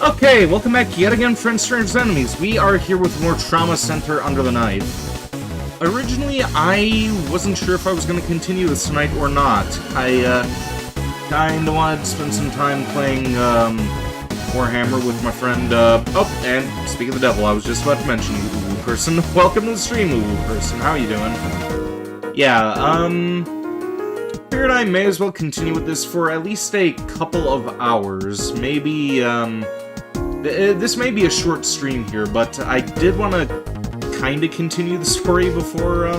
Okay, welcome back yet again, friends, strangers, enemies. We are here with more Trauma Center Under the Knife. Originally, I wasn't sure if I was going to continue this tonight or not. I, kinda wanted to spend some time playing, Warhammer with my friend, oh, and speaking of the devil, I was just about to mention you, Uwu person. Welcome to the stream, Uwu person. How are you doing? Yeah, figured I may as well continue with this for at least a couple of hours. Maybe, this may be a short stream here, but I did want to kind of continue the story before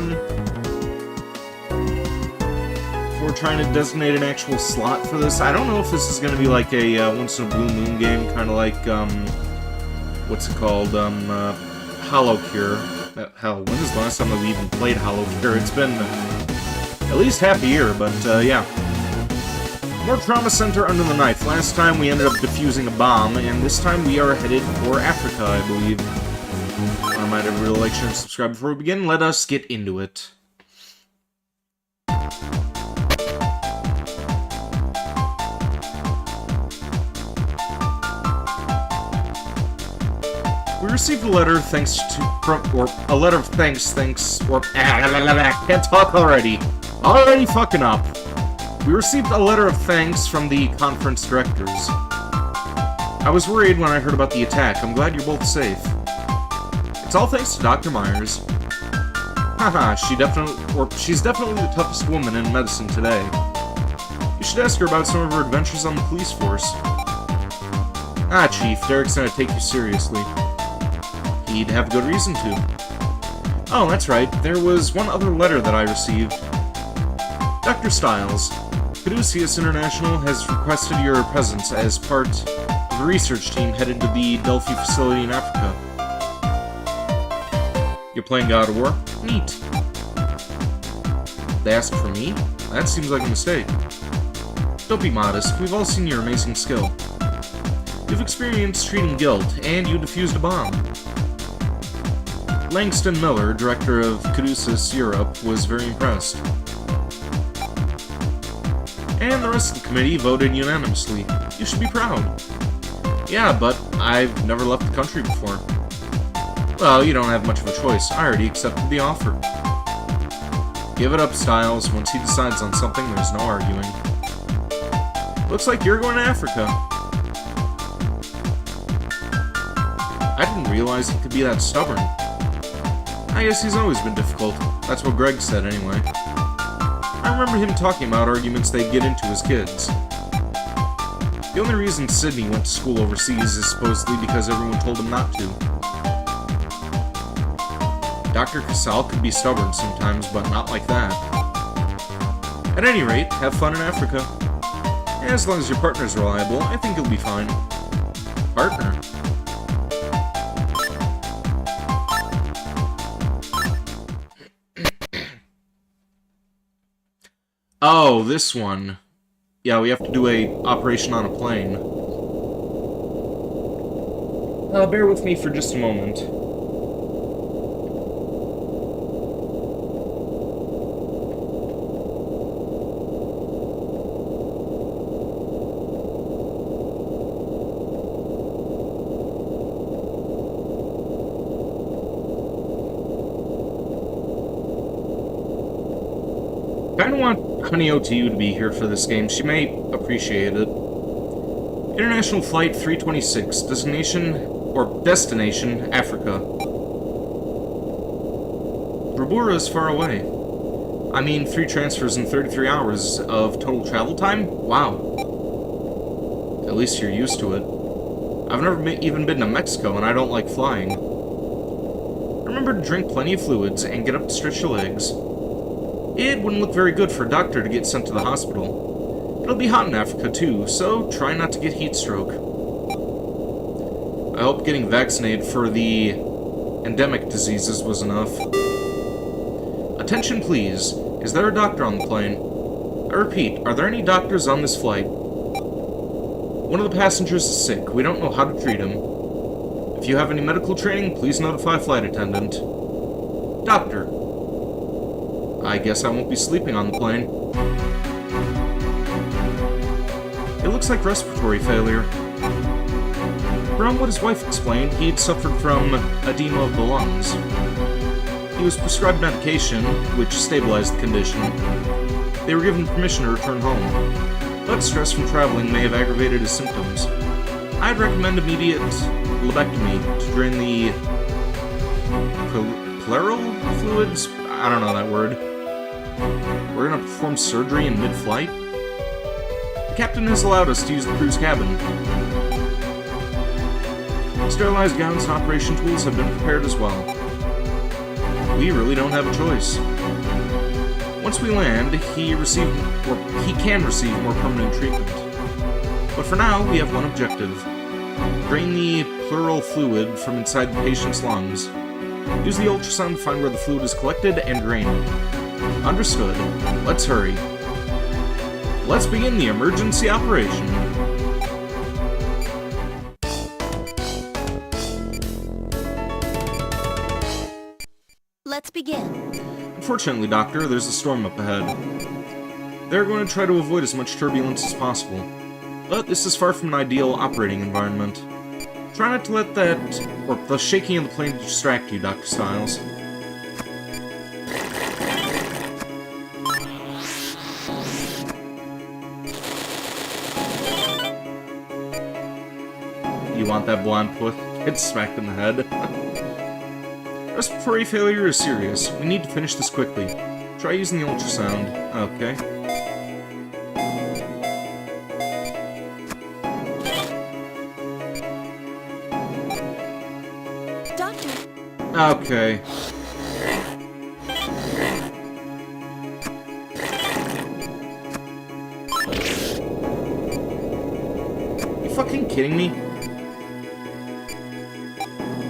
trying to designate an actual slot for this. I don't know if this is going to be like a once-in-a-blue-moon game, kind of like, what's it called, Hollow Cure. Hell, when is the last time I've even played Hollow Cure? It's been at least half a year, but, yeah. More Trauma Center Under the Knife. Last time we ended up defusing a bomb, and this time we are headed for Africa, I believe. I might have really like, share, and subscribe before we begin. Let us get into it. We received a letter thanks to, or a letter of thanks, can't talk already. Already fucking up. We received a letter of thanks from the conference directors. I was worried when I heard about the attack. I'm glad you're both safe. It's all thanks to Dr. Myers. Haha, she's definitely the toughest woman in medicine today. You should ask her about some of her adventures on the police force. Ah, Chief, Derek's gonna take you seriously. He'd have good reason to. Oh, that's right. There was one other letter that I received. Dr. Stiles, Caduceus International has requested your presence as part of the research team headed to the Delphi facility in Africa. You're playing God of War? Neat. They asked for me? That seems like a mistake. Don't be modest. We've all seen your amazing skill. You've experienced treating G.U.I.L.T, and you defused a bomb. Langston Miller, director of Caduceus Europe, was very impressed. And the rest of the committee voted unanimously. You should be proud. Yeah, but I've never left the country before. Well, you don't have much of a choice. I already accepted the offer. Give it up, Stiles. Once he decides on something, there's no arguing. Looks like you're going to Africa. I didn't realize he could be that stubborn. I guess he's always been difficult. That's what Greg said, anyway. I remember him talking about arguments they'd get into as kids. The only reason Sydney went to school overseas is supposedly because everyone told him not to. Dr. Casal could be stubborn sometimes, but not like that. At any rate, have fun in Africa. As long as your partner's reliable, I think you'll be fine. Partner? Oh, this one. Yeah, we have to do a operation on a plane. Bear with me for just a moment. Kinda want Honey OTU to be here for this game. She may appreciate it. International Flight 326, destination, Africa. Rabura is far away. I mean, 3 transfers in 33 hours of total travel time? Wow. At least you're used to it. I've never even been to Mexico, and I don't like flying. Remember to drink plenty of fluids and get up to stretch your legs. It wouldn't look very good for a doctor to get sent to the hospital. It'll be hot in Africa too, so try not to get heat stroke. I hope getting vaccinated for the endemic diseases was enough. Attention please. Is there a doctor on the plane? I repeat, are there any doctors on this flight? One of the passengers is sick. We don't know how to treat him. If you have any medical training, please notify flight attendant. Doctor. I guess I won't be sleeping on the plane. It looks like respiratory failure. From what his wife explained, he had suffered from edema of the lungs. He was prescribed medication, which stabilized the condition. They were given permission to return home, but stress from traveling may have aggravated his symptoms. I'd recommend immediate lobectomy to drain the pleural fluids? I don't know that word. We're gonna perform surgery in mid-flight? The captain has allowed us to use the crew's cabin. Sterilized gowns and operation tools have been prepared as well. We really don't have a choice. Once we land, he can receive more permanent treatment. But for now, we have one objective. Drain the pleural fluid from inside the patient's lungs. Use the ultrasound to find where the fluid is collected and drain it. Understood. Let's hurry. Let's begin the emergency operation. Let's begin. Unfortunately, Doctor, there's a storm up ahead. They're going to try to avoid as much turbulence as possible. But this is far from an ideal operating environment. Try not to let the shaking of the plane distract you, Dr. Styles. You want that blonde puss? Get smacked in the head. Respiratory failure is serious. We need to finish this quickly. Try using the ultrasound. Okay. Doctor. Okay. You fucking kidding me?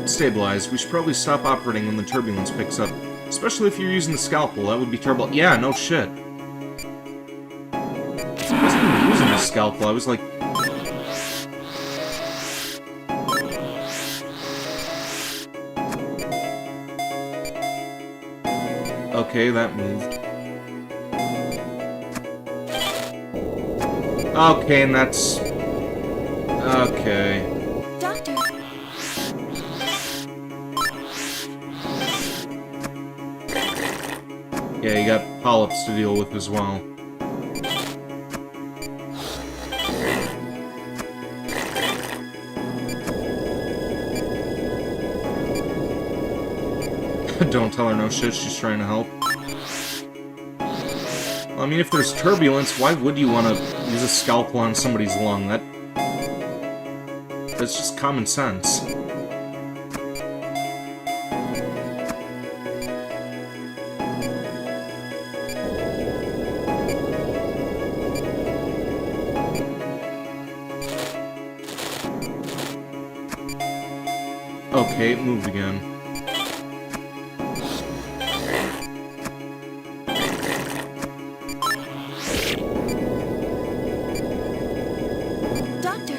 Stabilized. We should probably stop operating when the turbulence picks up. Especially if you're using the scalpel, that would be terrible. Yeah, no shit. I wasn't even using the scalpel, I was like... Okay, that moved. Okay, and that's... Okay. Doctor. Yeah, you got polyps to deal with as well. Don't tell her no shit, she's trying to help. Well, I mean, if there's turbulence, why would you want to use a scalpel on somebody's lung? That's just common sense. Okay, it moved again. Doctor.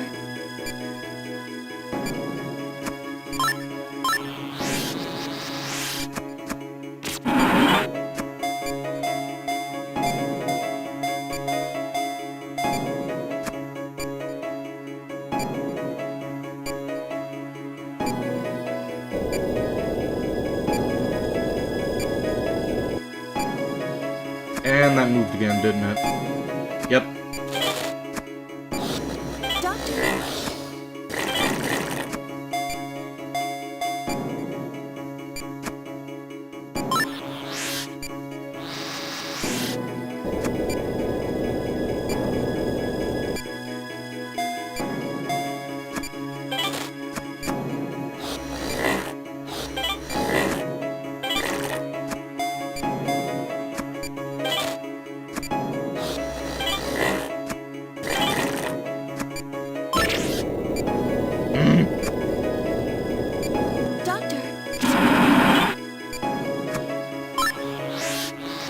And that moved again, didn't it? Yep. Doctor.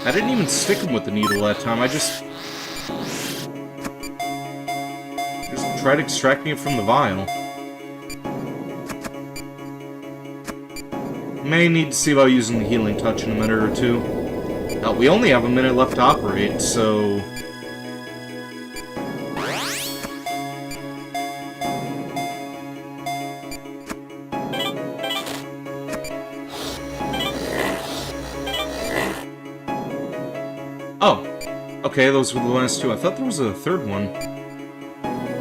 I didn't even stick him with the needle that time, I just tried extracting it from the vial. May need to see about using the healing touch in a minute or two. We only have a minute left to operate, so... Oh. Okay, those were the last two. I thought there was a third one.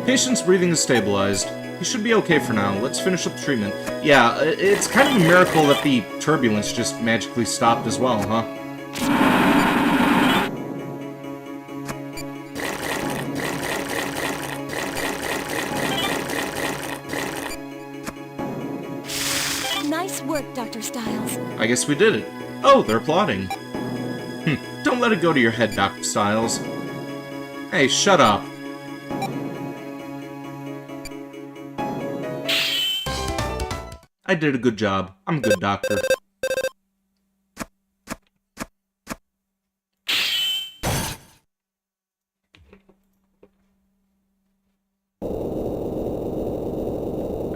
Patient's breathing is stabilized. He should be okay for now. Let's finish up the treatment. Yeah, it's kind of a miracle that the turbulence just magically stopped as well, huh? Nice work, Dr. Styles. I guess we did it. Oh, they're applauding. Don't let it go to your head, Dr. Styles. Hey, shut up. I did a good job. I'm a good doctor.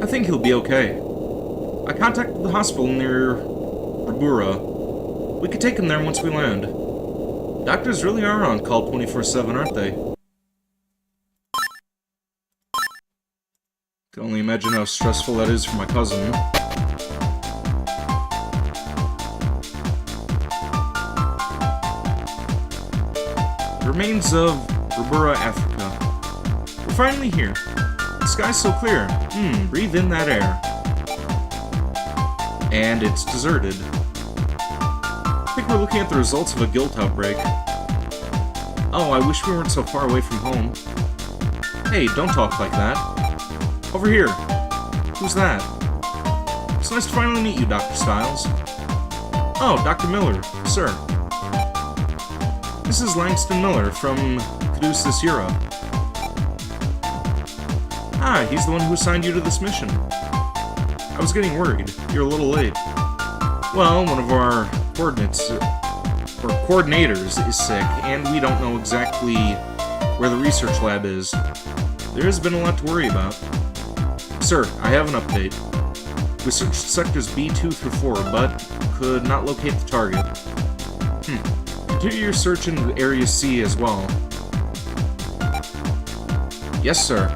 I think he'll be okay. I contacted the hospital near Ribura. We could take him there once we land. Doctors really are on call 24/7, aren't they? Can only imagine how stressful that is for my cousin. The remains of Ribura, Africa. We're finally here. The sky's so clear. Breathe in that air. And it's deserted. I think we're looking at the results of a G.U.I.L.T outbreak. Oh, I wish we weren't so far away from home. Hey, don't talk like that. Over here. Who's that? It's nice to finally meet you, Dr. Styles. Oh, Dr. Miller, sir. This is Langston Miller from Caduceus Europe. Ah, he's the one who assigned you to this mission. I was getting worried. You're a little late. Well, one of our coordinators is sick, and we don't know exactly where the research lab is. There has been a lot to worry about. Sir, I have an update. We searched sectors B2 through 4, but could not locate the target. Continue your search in Area C as well. Yes, sir.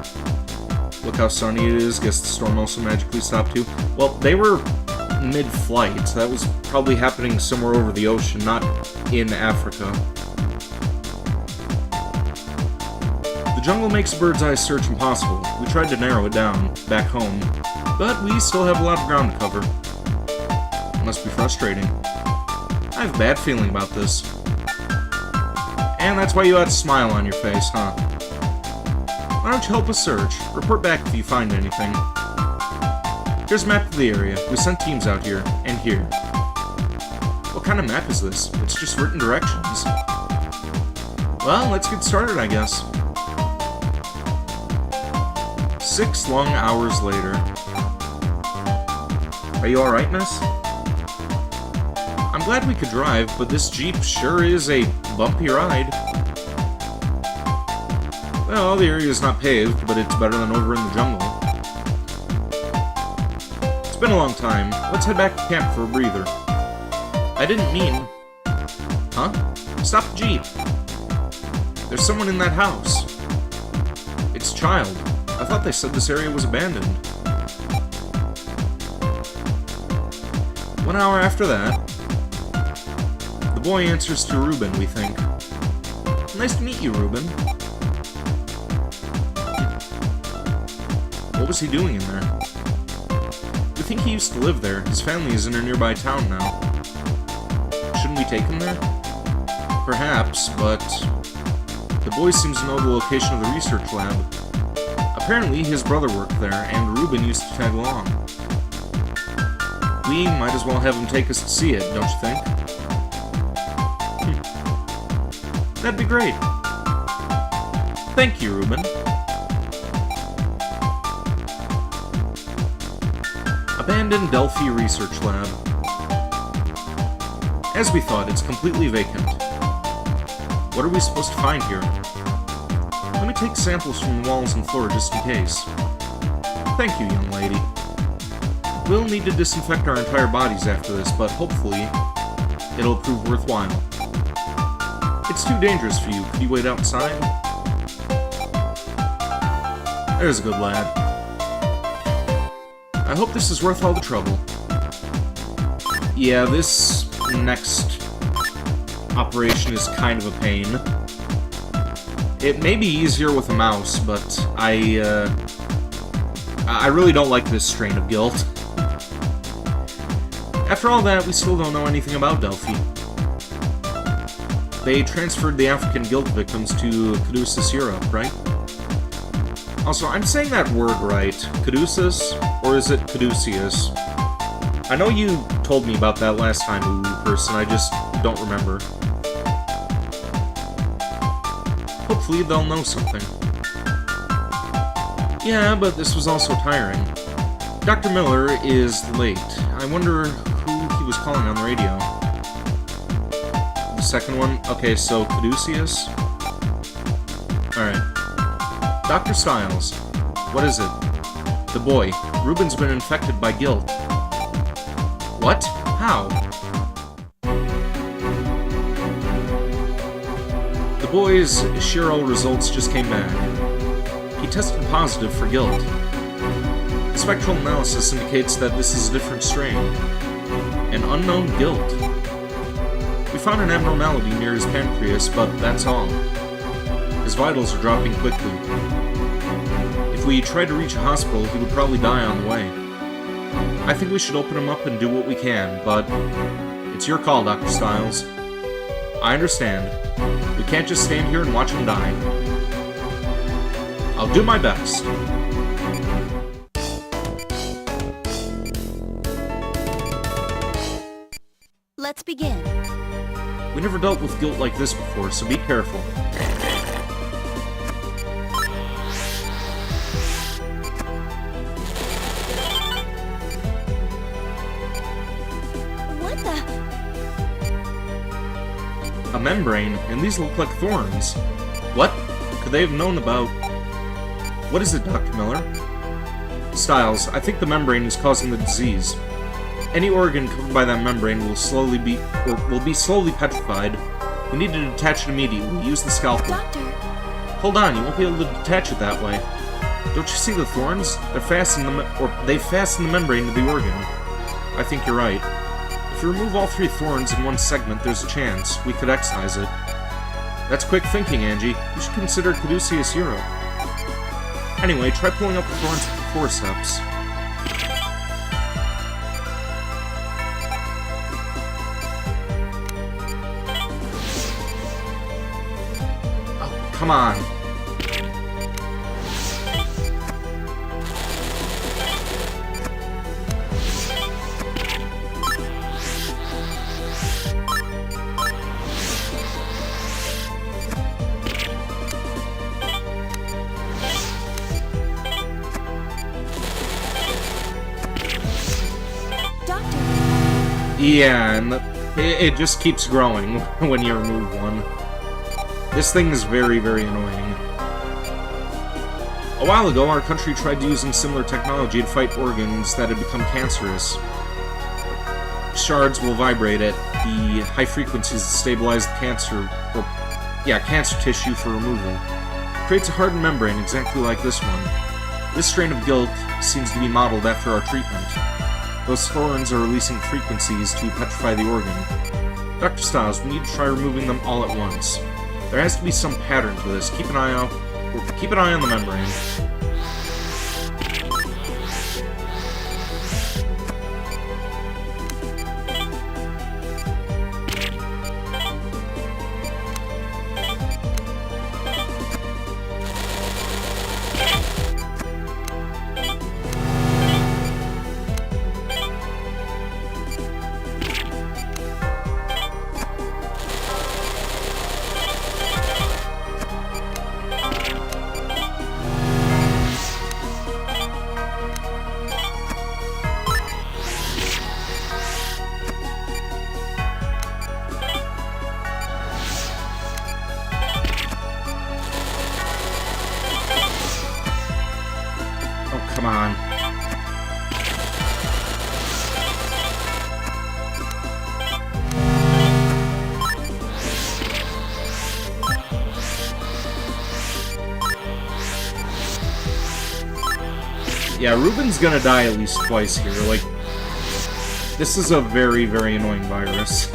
Look how sunny it is. Guess the storm also magically stopped too. Well, they were mid-flight. That was probably happening somewhere over the ocean, not in Africa. The jungle makes a bird's eye search impossible. We tried to narrow it down, back home, but we still have a lot of ground to cover. Must be frustrating. I have a bad feeling about this. And that's why you had a smile on your face, huh? Why don't you help us search? Report back if you find anything. Here's a map of the area. We sent teams out here, and here. What kind of map is this? It's just written directions. Well, let's get started, I guess. 6 long hours later. Are you alright, miss? I'm glad we could drive, but this Jeep sure is a bumpy ride. Well, the area is not paved, but it's better than over in the jungle. It's been a long time. Let's head back to camp for a breather. I didn't mean... Huh? Stop the Jeep! There's someone in that house. It's Child. I thought they said this area was abandoned. 1 hour after that, the boy answers to Ruben, we think. Nice to meet you, Ruben. What was he doing in there? We think he used to live there. His family is in a nearby town now. Shouldn't we take him there? Perhaps, but the boy seems to know the location of the research lab. Apparently, his brother worked there, and Ruben used to tag along. We might as well have him take us to see it, don't you think? That'd be great. Thank you, Ruben. Abandoned Delphi Research Lab. As we thought, it's completely vacant. What are we supposed to find here? Let me take samples from the walls and floor just in case. Thank you, young lady. We'll need to disinfect our entire bodies after this, but hopefully it'll prove worthwhile. It's too dangerous for you. Could you wait outside? There's a good lad. I hope this is worth all the trouble. Yeah, this next operation is kind of a pain. It may be easier with a mouse, but I really don't like this strain of guilt. After all that, we still don't know anything about Delphi. They transferred the African guilt victims to Caduceus, Europe, right? Also, I'm saying that word right. Caduceus, or is it Caduceus? I know you told me about that last time, Ooh person, I just don't remember. Hopefully they'll know something. Yeah, but this was also tiring. Dr. Miller is late. I wonder who he was calling on the radio. The second one? Okay, so Caduceus? Alright. Dr. Styles. What is it? The boy. Ruben's been infected by guilt. What? How? The boy's Shiro results just came back. He tested positive for guilt. The spectral analysis indicates that this is a different strain. An unknown guilt. We found an abnormality near his pancreas, but that's all. His vitals are dropping quickly. If we tried to reach a hospital, he would probably die on the way. I think we should open him up and do what we can, but it's your call, Dr. Styles. I understand. We can't just stand here and watch him die. I'll do my best. Let's begin. We never dealt with guilt like this before, so be careful. What the? A membrane, and these look like thorns. What? Could they have known about... What is it, Dr. Miller? Styles, I think the membrane is causing the disease. Any organ covered by that membrane will be slowly petrified. We need to detach it immediately. Use the scalpel. Doctor! Hold on, you won't be able to detach it that way. Don't you see the thorns? They've fastened the membrane to the organ. I think you're right. If you remove all 3 thorns in one segment, there's a chance. We could excise it. That's quick thinking, Angie. You should consider Caduceus Europe. Anyway, try pulling up the thorns with the forceps. Oh, come on. Yeah, and it just keeps growing when you remove one. This thing is very, very annoying. A while ago, our country tried using similar technology to fight organs that had become cancerous. Shards will vibrate at the high frequencies to stabilize the cancer tissue for removal. It creates a hardened membrane exactly like this one. This strain of guilt seems to be modeled after our treatment. Those thorns are releasing frequencies to petrify the organ. Dr. Styles, we need to try removing them all at once. There has to be some pattern to this. Keep an eye on the membrane. Come on. Yeah, Ruben's gonna die at least twice here. Like, this is a very, very annoying virus.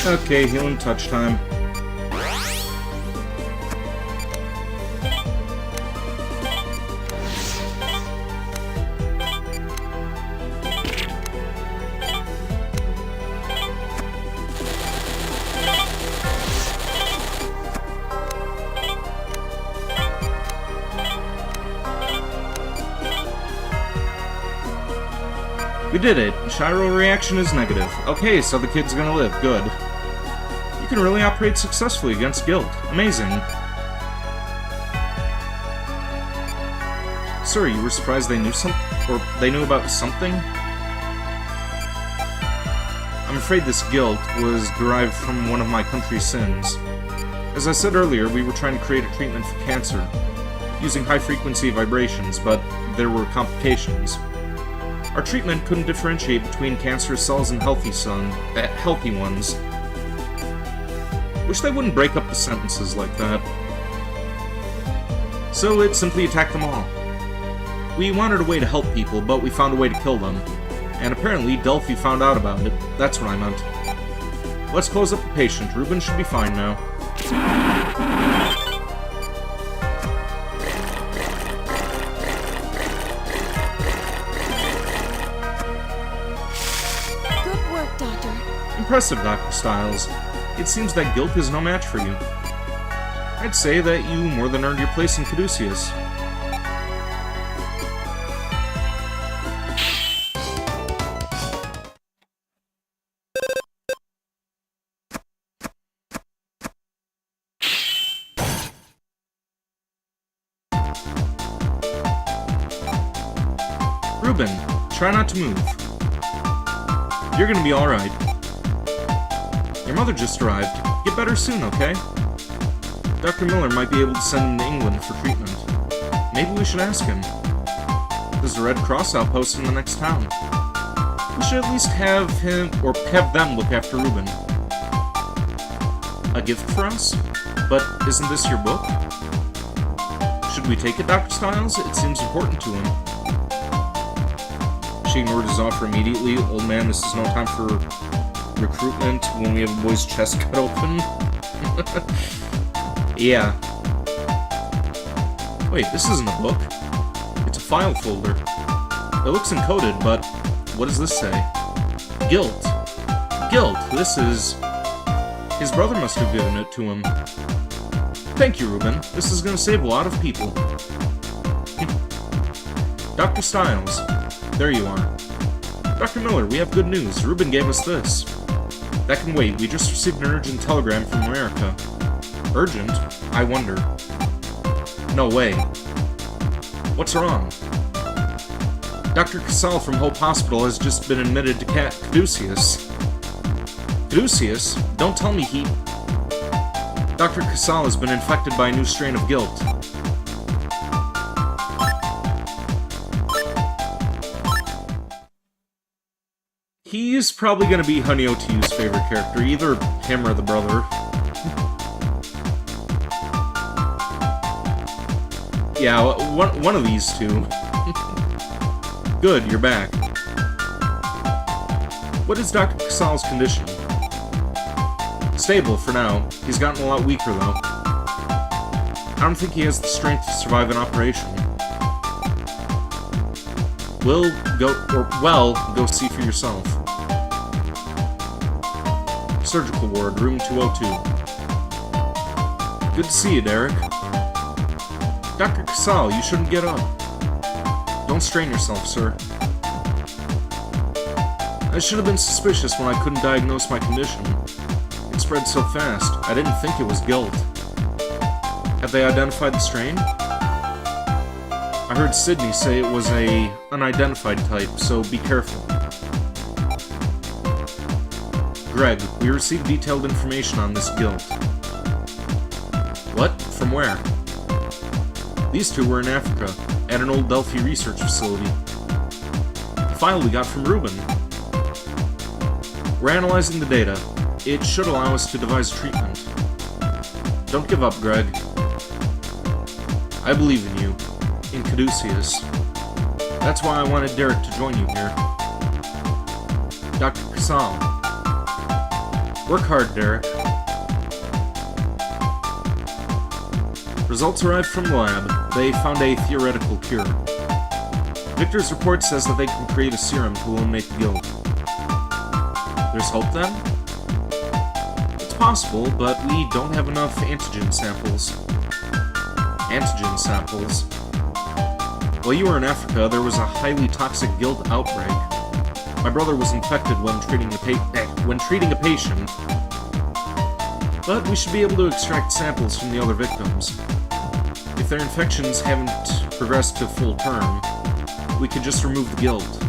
Okay, healing touch time. We did it! Gyro reaction is negative. Okay, so the kid's gonna live. Good. You can really operate successfully against G.U.I.L.T. Amazing. Sir, you were surprised they knew they knew about something? I'm afraid this G.U.I.L.T. was derived from one of my country's sins. As I said earlier, we were trying to create a treatment for cancer, using high-frequency vibrations, but there were complications. Our treatment couldn't differentiate between cancerous cells and healthy ones. Wish they wouldn't break up the sentences like that. So it simply attacked them all. We wanted a way to help people, but we found a way to kill them. And apparently, Delphi found out about it. That's what I meant. Let's close up the patient. Ruben should be fine now. Good work, Doctor. Impressive, Dr. Styles. It seems that G.U.I.L.T. is no match for you. I'd say that you more than earned your place in Caduceus. Ruben, try not to move. You're gonna be alright. Your mother just arrived. Get better soon, okay? Dr. Miller might be able to send him to England for treatment. Maybe we should ask him. There's a Red Cross outpost in the next town. We should at least have him, or have them look after Ruben. A gift for us? But isn't this your book? Should we take it, Dr. Styles? It seems important to him. She ignored his offer immediately. Old man, this is no time for recruitment when we have a boy's chest cut open. Yeah. Wait, this isn't a book. It's a file folder. It looks encoded, but what does this say? G.U.I.L.T. G.U.I.L.T. This is... His brother must have given it to him. Thank you, Ruben. This is gonna save a lot of people. Dr. Styles. There you are. Dr. Miller, we have good news. Ruben gave us this. That can wait. We just received an urgent telegram from America. Urgent? I wonder. No way. What's wrong? Dr. Casal from Hope Hospital has just been admitted to Caduceus. Caduceus? Don't tell me he... Dr. Casal has been infected by a new strain of G.U.I.L.T. He's probably gonna be Honey O.T.'s favorite character, either him or the brother. Yeah, one of these two. Good, you're back. What is Dr. Casal's condition? Stable for now. He's gotten a lot weaker, though. I don't think he has the strength to survive an operation. Go see for yourself. Surgical ward, room 202. Good to see you, Derek. Dr. Casal, you shouldn't get up. Don't strain yourself, sir. I should have been suspicious when I couldn't diagnose my condition. It spread so fast, I didn't think it was G.U.I.L.T. Have they identified the strain? I heard Sydney say it was a unidentified type, so be careful. Greg, we received detailed information on this G.U.I.L.T. What? From where? These two were in Africa, at an old Delphi research facility. The file we got from Ruben. We're analyzing the data. It should allow us to devise treatment. Don't give up, Greg. I believe in you. In Caduceus. That's why I wanted Derek to join you here. Dr. Casal. Work hard, Derek. Results arrived from the lab. They found a theoretical cure. Victor's report says that they can create a serum to eliminate the G.U.I.L.T. There's hope then? It's possible, but we don't have enough antigen samples. While you were in Africa, there was a highly toxic G.U.I.L.T. outbreak. My brother was infected when treating a patient, but we should be able to extract samples from the other victims. If their infections haven't progressed to full term, we could just remove the G.U.I.L.T.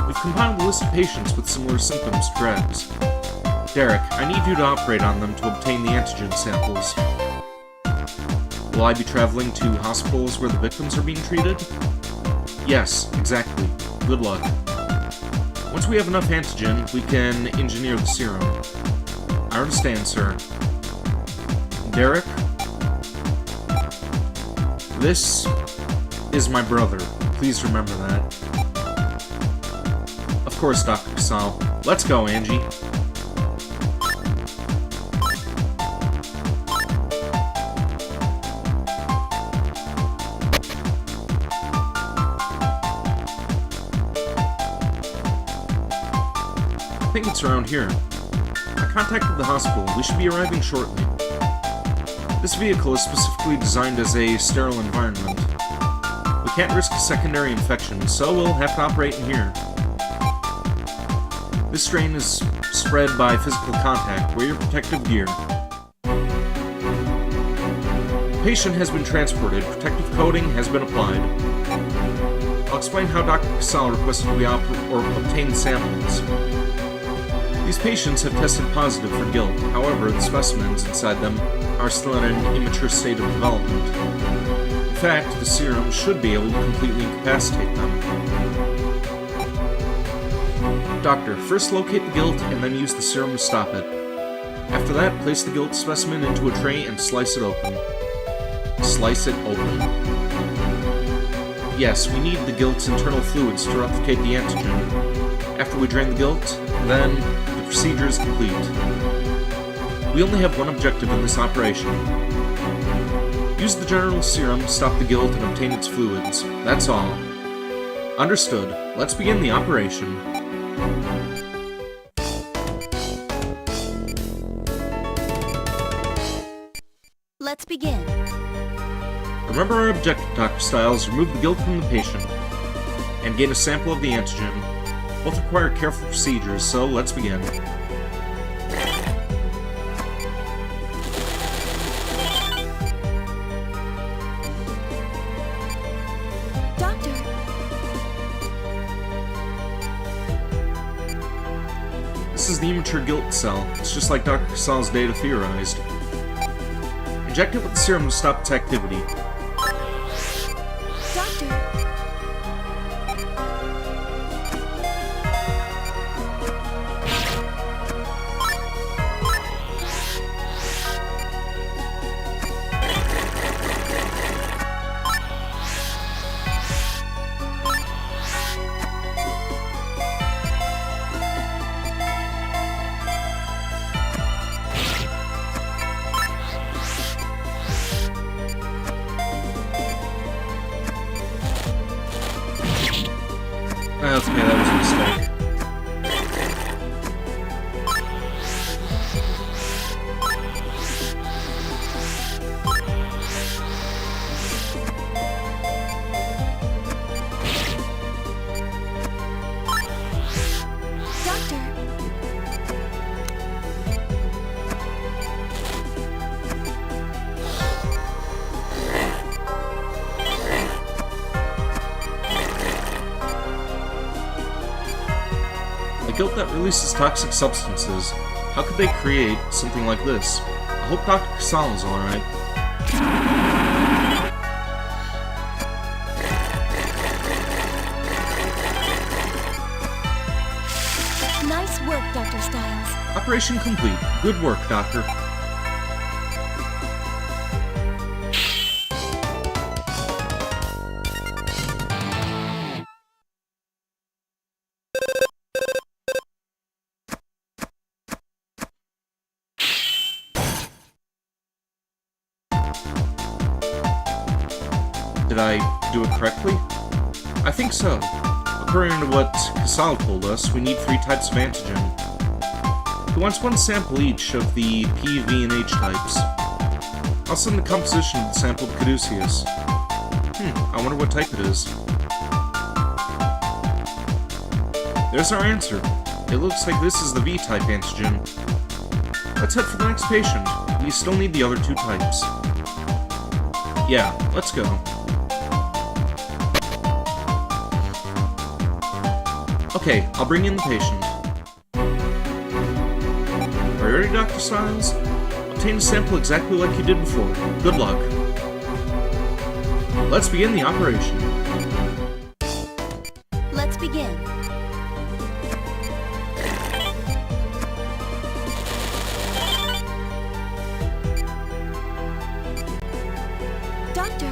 We've compiled a list of patients with similar symptoms to Greg's. Derek, I need you to operate on them to obtain the antigen samples. Will I be traveling to hospitals where the victims are being treated? Yes, exactly. Good luck. Once we have enough antigen, we can engineer the serum. I understand, sir. Derek? This is my brother. Please remember that. Of course, Dr. Casal. Let's go, Angie. I think it's around here. I contacted the hospital. We should be arriving shortly. This vehicle is specifically designed as a sterile environment. We can't risk a secondary infection, so we'll have to operate in here. This strain is spread by physical contact. Wear your protective gear. The patient has been transported. Protective coating has been applied. I'll explain how Dr. Casal requested we obtain samples. These patients have tested positive for G.U.I.L.T. However, the specimens inside them are still in an immature state of development. In fact, the serum should be able to completely incapacitate them. Doctor, first locate the G.U.I.L.T. and then use the serum to stop it. After that, place the G.U.I.L.T. specimen into a tray and slice it open. Slice it open. Yes, we need the G.U.I.L.T's internal fluids to replicate the antigen. After we drain the G.U.I.L.T., then the procedure is complete. We only have one objective in this operation. Use the general serum to stop the G.U.I.L.T. and obtain its fluids. That's all. Understood. Let's begin the operation. Let's begin. Remember our objective, Dr. Styles. Remove the G.U.I.L.T. from the patient and gain a sample of the antigen. Both require careful procedures, so let's begin. Doctor! This is the immature G.U.I.L.T. cell. It's just like Dr. Casal's data theorized. Inject it with the serum to stop its activity. Doctor! That's okay, that was a mistake. A G.U.I.L.T. that releases toxic substances. How could they create something like this? I hope Dr. Casal is alright. Nice work, Dr. Styles. Operation complete. Good work, Doctor. Did I do it correctly? I think so. According to what G.U.I.L.T told us, we need 3 types of antigen. He wants 1 sample each of the P, V, and H types. I'll send the composition of the sample to Caduceus. I wonder what type it is. There's our answer. It looks like this is the V-type antigen. Let's head for the next patient. We still need the other 2 types. Yeah, let's go. Okay, I'll bring in the patient. Are you ready, Dr. Styles? Obtain a sample exactly like you did before. Good luck. Let's begin the operation. Let's begin. Doctor.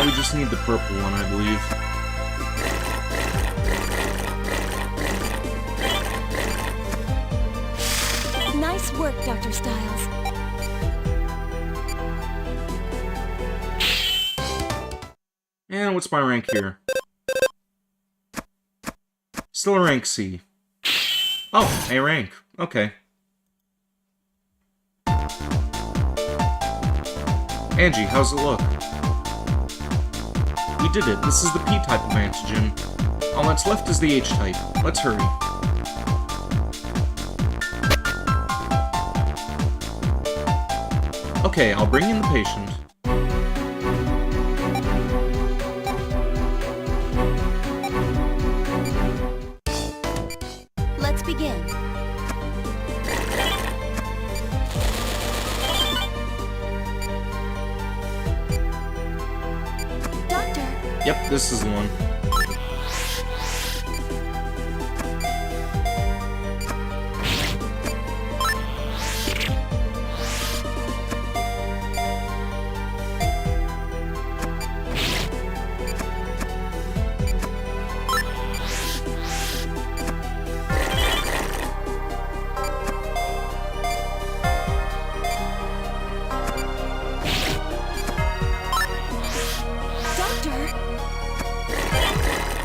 We just need the purple one, I believe. Nice work, Dr. Styles. And what's my rank here? Still a rank C. Oh, A rank. Okay. Angie, how's it look? We did it. This is the P-type of antigen. All that's left is the H-type. Let's hurry. Okay, I'll bring in the patient. Let's begin. Yep, this is the one.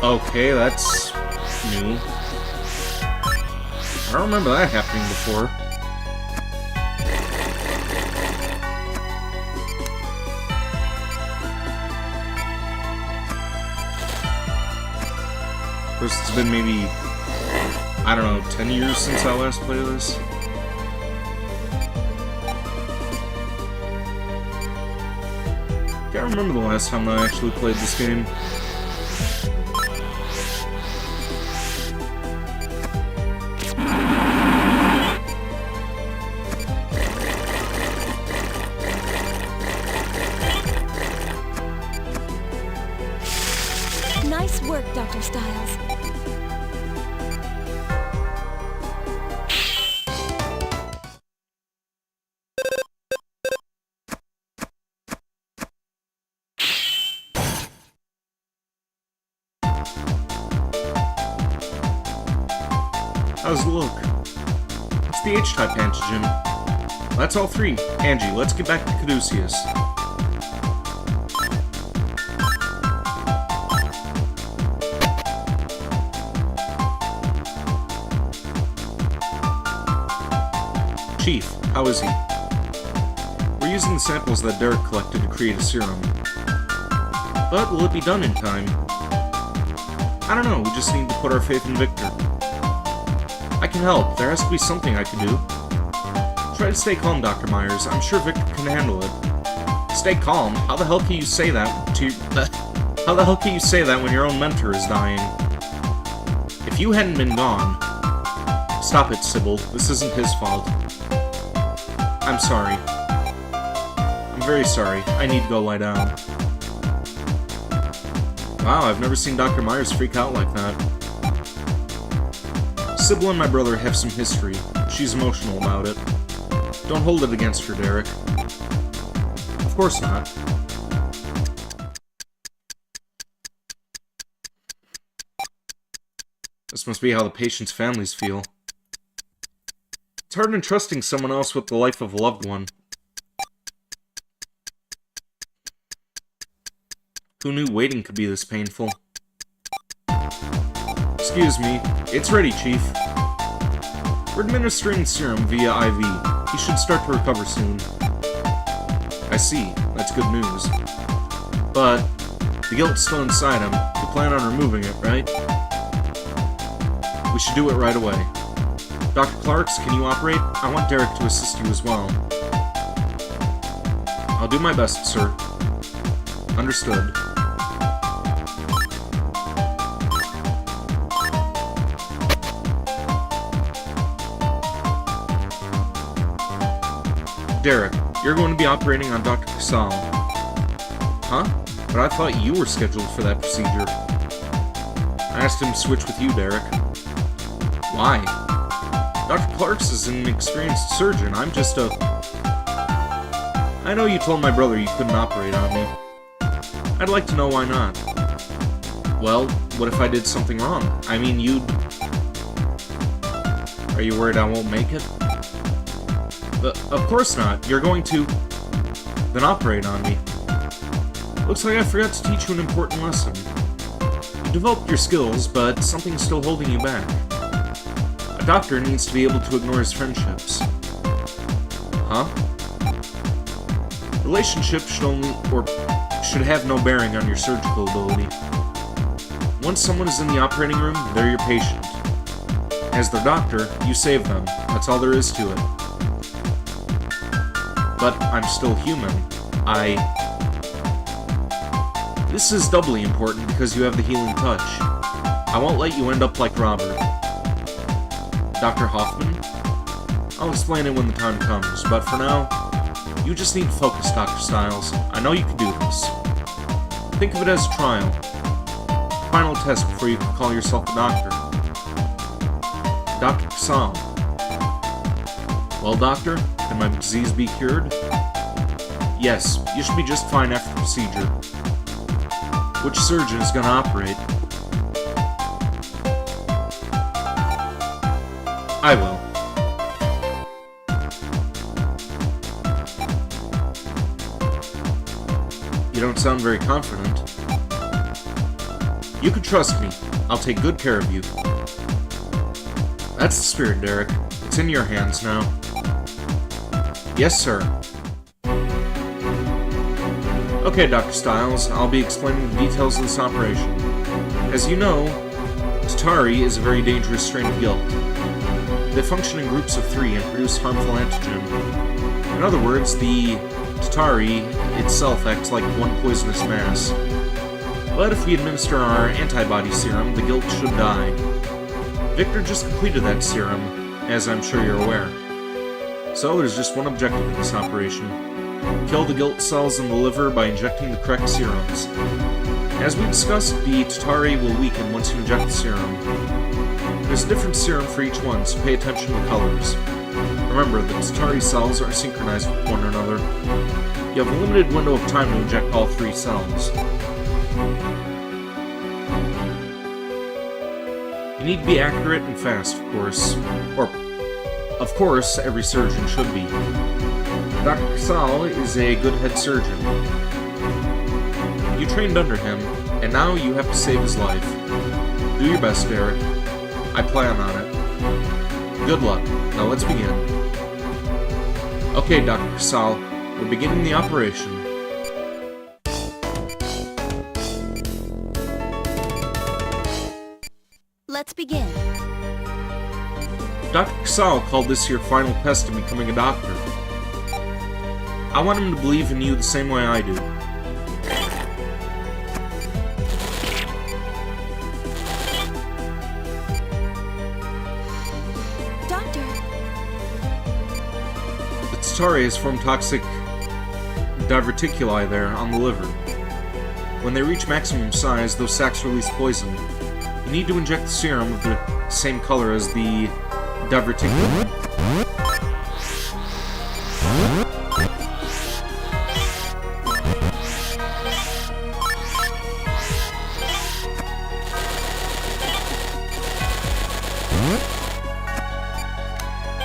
Okay, that's new. I don't remember that happening before. Of course, it's been maybe, I don't know, 10 years since I last played this. Can't remember the last time I actually played this game. Nice work, Dr. Styles. How's it look? It's the H-type antigen. That's all 3. Angie, let's get back to Caduceus. Chief, how is he? We're using the samples that Derek collected to create a serum. But will it be done in time? I don't know, we just need to put our faith in Victor. I can help. There has to be something I can do. Try to stay calm, Dr. Myers. I'm sure Victor can handle it. Stay calm? How the hell can you say that to How the hell can you say that when your own mentor is dying? If you hadn't been gone... Stop it, Sybil. This isn't his fault. I'm sorry. I'm very sorry. I need to go lie down. Wow, I've never seen Dr. Myers freak out like that. Sybil and my brother have some history. She's emotional about it. Don't hold it against her, Derek. Of course not. This must be how the patients' families feel. It's hard entrusting someone else with the life of a loved one. Who knew waiting could be this painful? Excuse me. It's ready, Chief. We're administering serum via IV. He should start to recover soon. I see. That's good news. But the guilt's still inside him. You plan on removing it, right? We should do it right away. Dr. Clarks, can you operate? I want Derek to assist you as well. I'll do my best, sir. Understood. Derek, you're going to be operating on Dr. Casal. Huh? But I thought you were scheduled for that procedure. I asked him to switch with you, Derek. Why? Dr. Clarks is an experienced surgeon. I'm just a... I know you told my brother you couldn't operate on me. I'd like to know why not. Well, what if I did something wrong? I mean, you'd... Are you worried I won't make it? Of course not. You're going to... Then operate on me. Looks like I forgot to teach you an important lesson. You developed your skills, but something's still holding you back. A doctor needs to be able to ignore his friendships. Huh? Relationships should have no bearing on your surgical ability. Once someone is in the operating room, they're your patient. As their doctor, you save them. That's all there is to it. But I'm still human. This is doubly important because you have the healing touch. I won't let you end up like Robert. Dr. Hoffman? I'll explain it when the time comes, but for now, you just need to focus, Dr. Stiles. I know you can do this. Think of it as a trial. Final test before you can call yourself a doctor. Dr. Casal. Well, Doctor, can my disease be cured? Yes, you should be just fine after the procedure. Which surgeon is gonna operate? I will. You don't sound very confident. You can trust me. I'll take good care of you. That's the spirit, Derek. It's in your hands now. Yes, sir. Okay, Dr. Stiles, I'll be explaining the details of this operation. As you know, Tatari is a very dangerous strain of G.U.I.L.T. They function in groups of 3 and produce harmful antigen. In other words, the Tatari itself acts like one poisonous mass. But if we administer our antibody serum, the G.U.I.L.T should die. Victor just completed that serum, as I'm sure you're aware. So there's just one objective in this operation. Kill the G.U.I.L.T cells in the liver by injecting the correct serums. As we discussed, the Tatari will weaken once you inject the serum. There's a different serum for each one, so pay attention to the colors. Remember, the Tatari cells are synchronized with one another. You have a limited window of time to inject all 3 cells. You need to be accurate and fast, of course. Or, of course, every surgeon should be. Dr. Casal is a good head surgeon. You trained under him, and now you have to save his life. Do your best, Derek. I plan on it. Good luck. Now let's begin. Okay, Dr. Casal, we're beginning the operation. Let's begin. Dr. Casal called this your final test of becoming a doctor. I want him to believe in you the same way I do. Tsutari has formed toxic diverticuli there on the liver. When they reach maximum size, those sacs release poison. You need to inject the serum of the same color as the diverticulum.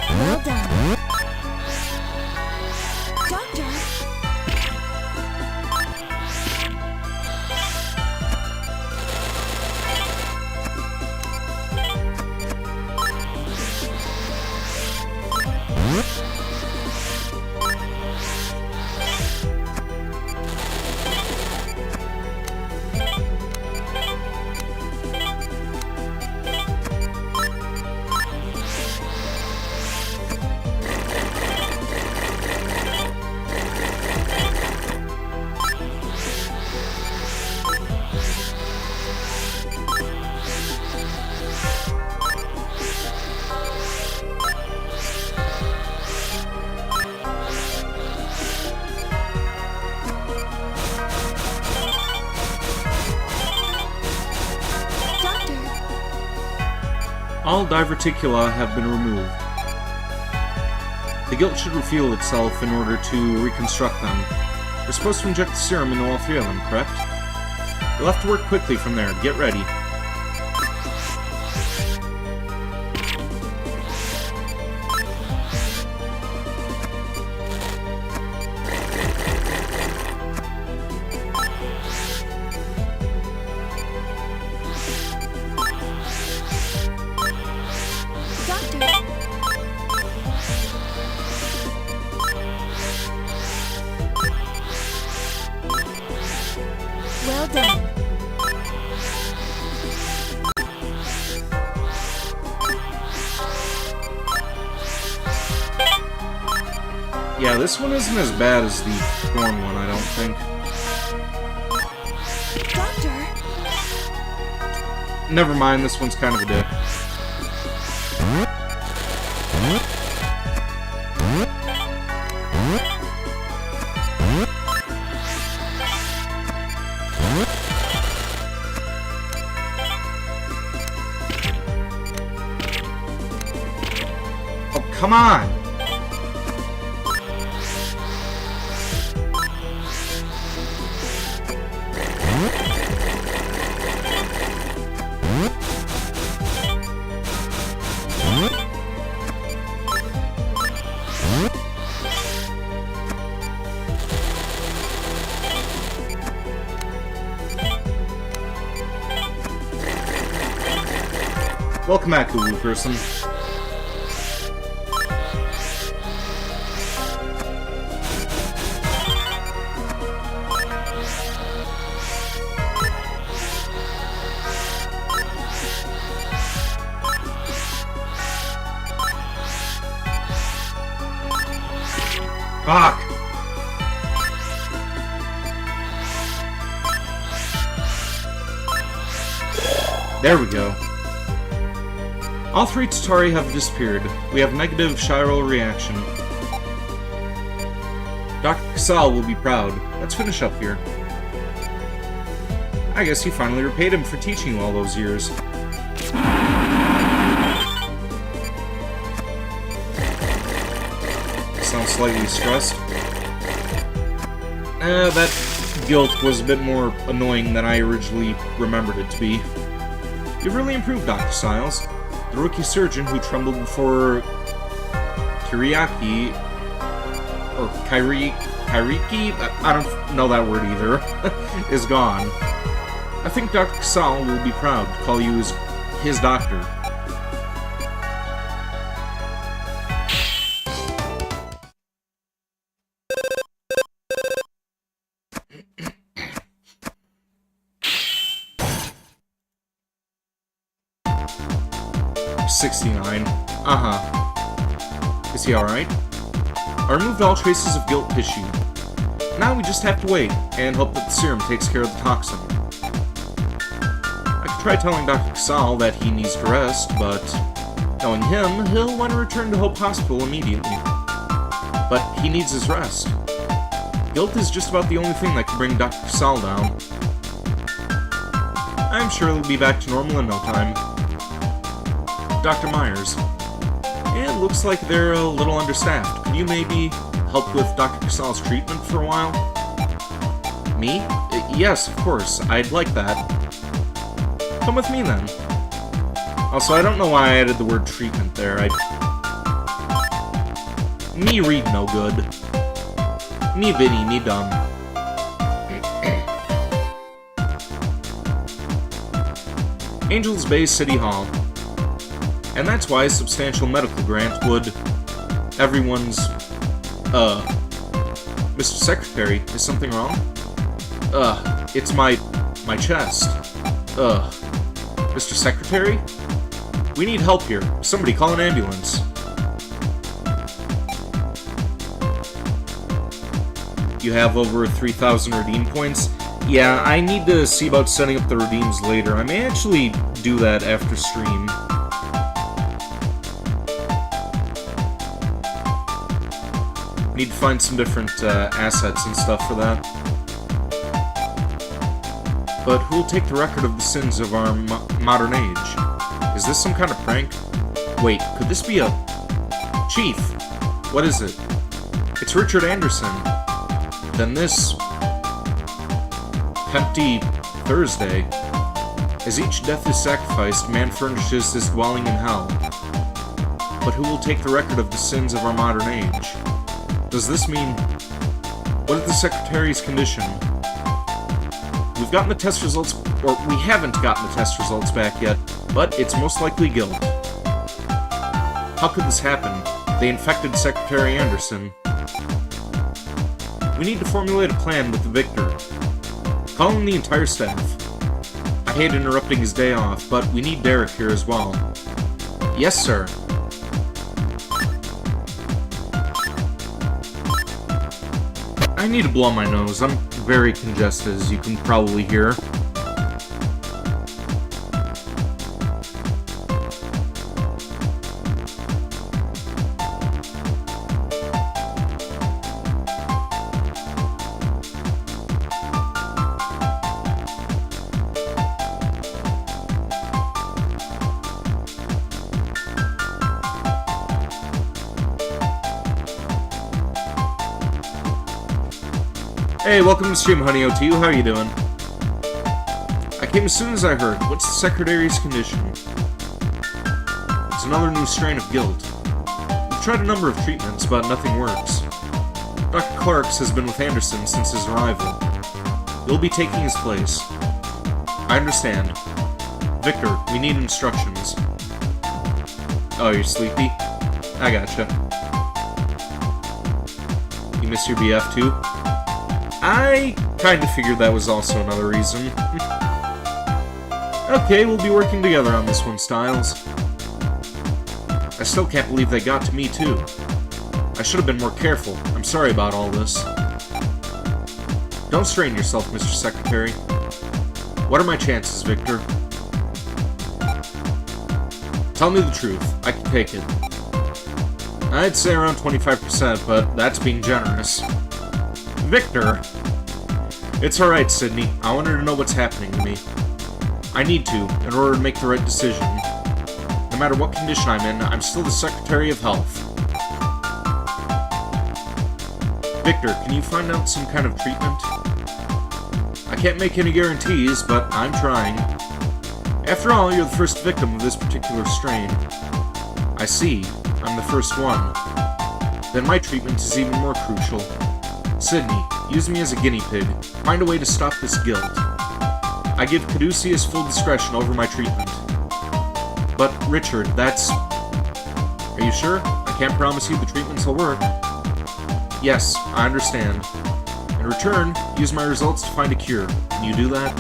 Well done. Doctor! All diverticula have been removed. The G.U.I.L.T should refuel itself in order to reconstruct them. We're supposed to inject the serum into all three of them, correct? You'll have to work quickly from there. Get ready. Well done. Yeah, this one isn't as bad as the thorn one, I don't think. Doctor! Never mind, this one's kind of a dick. Oh, come on! Welcome back, Google person. Fuck! There we go. All three Tatari have disappeared. We have negative chiral reaction. Dr. Casal will be proud. Let's finish up here. I guess you finally repaid him for teaching you all those years. Sounds slightly stressed. That G.U.I.L.T was a bit more annoying than I originally remembered it to be. You've really improved, Dr. Styles. The rookie surgeon who trembled before Kiriaki, or Kairiki, I don't know that word either, is gone. I think Dr. Casal will be proud to call you his doctor. $69. Is he alright? I removed all traces of G.U.I.L.T tissue. Now we just have to wait, and hope that the serum takes care of the toxin. I could try telling Dr. Casal that he needs to rest, but knowing him, he'll want to return to Hope Hospital immediately. but he needs his rest. Guilt is just about the only thing that can bring Dr. G.U.I.L.T down. I'm sure he'll be back to normal in no time. Dr. Myers. It looks like they're a little understaffed. Could you maybe help with Dr. G.U.I.L.'s treatment for a while? Me? Yes, of course. I'd like that. Come with me, then. Also, I don't know why I added the word treatment there. Me read no good. Me Vinny, me dumb. Angels Bay City Hall. And that's why a substantial medical grant would... Everyone's... Mr. Secretary, is something wrong? It's my chest. Mr. Secretary? We need help here. Somebody call an ambulance. You have over 3,000 redeem points? Yeah, I need to see about setting up the redeems later. I may actually do that after stream. Need to find some different assets and stuff for that. But who'll take the record of the sins of our modern age? Is this some kind of prank? Wait, could this be a... Chief! What is it? It's Richard Anderson. Then this... Empty Thursday. As each death is sacrificed, man furnishes his dwelling in hell. But who will take the record of the sins of our modern age? Does this mean... What is the Secretary's condition? We've gotten the test results... Or, we haven't gotten the test results back yet, but it's most likely guilt. How could this happen? They infected Secretary Anderson. We need to formulate a plan with the Victor. Call in the entire staff. I hate interrupting his day off, but we need Derek here as well. Yes, sir. I need to blow my nose. I'm very congested, as you can probably hear. Hey, welcome to stream, Honey O2. How are you doing? I came as soon as I heard. What's the Secretary's condition? It's another new strain of guilt. We've tried a number of treatments, but nothing works. Dr. Clarks has been with Anderson since his arrival. You'll be taking his place. I understand. Victor, we need instructions. Oh, you're sleepy? I gotcha. You miss your BF too? I kinda figured that was also another reason. Okay, we'll be working together on this one, Styles. I still can't believe they got to me, too. I should have been more careful. I'm sorry about all this. Don't strain yourself, Mr. Secretary. What are my chances, Victor? Tell me the truth. I can take it. I'd say around 25%, but that's being generous. Victor! It's alright, Sydney. I want her to know what's happening to me. I need to, in order to make the right decision. No matter what condition I'm in, I'm still the Secretary of Health. Victor, can you find out some kind of treatment? I can't make any guarantees, but I'm trying. After all, you're the first victim of this particular strain. I see. I'm the first one. Then my treatment is even more crucial. Sydney, use me as a guinea pig. Find a way to stop this guilt. I give Caduceus full discretion over my treatment. But, Richard, that's... Are you sure? I can't promise you the treatments will work. Yes, I understand. In return, use my results to find a cure. Can you do that?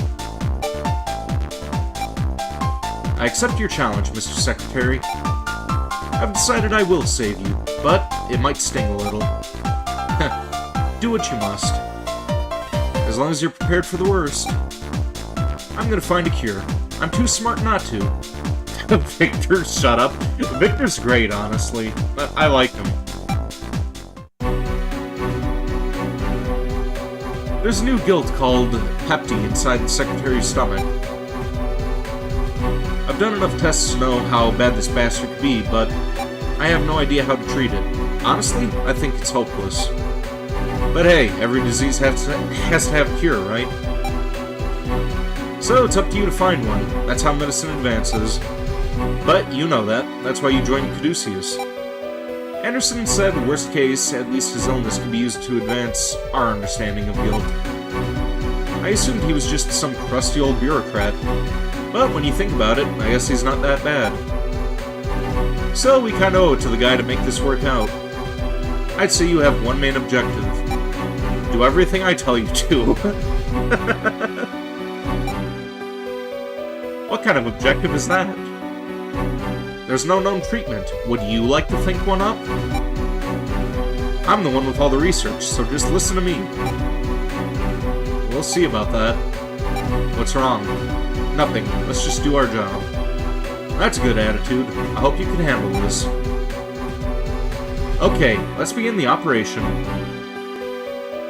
I accept your challenge, Mr. Secretary. I've decided I will save you, but it might sting a little. Do what you must. As long as you're prepared for the worst. I'm gonna find a cure. I'm too smart not to. Victor, shut up. Victor's great, honestly. I like him. There's a new guild called G.U.I.L.T inside the Secretary's stomach. I've done enough tests to know how bad this bastard could be, but I have no idea how to treat it. Honestly, I think it's hopeless. But hey, every disease has to have a cure, right? So it's up to you to find one. That's how medicine advances. But you know that. That's why you joined Caduceus. Anderson said, worst case, at least his illness can be used to advance our understanding of guilt. I assumed he was just some crusty old bureaucrat. But when you think about it, I guess he's not that bad. So we kinda owe it to the guy to make this work out. I'd say you have one main objective. Do everything I tell you to. What kind of objective is that? There's no known treatment. Would you like to think one up? I'm the one with all the research, so just listen to me. We'll see about that. What's wrong? Nothing. Let's just do our job. That's a good attitude. I hope you can handle this. Okay, let's begin the operation.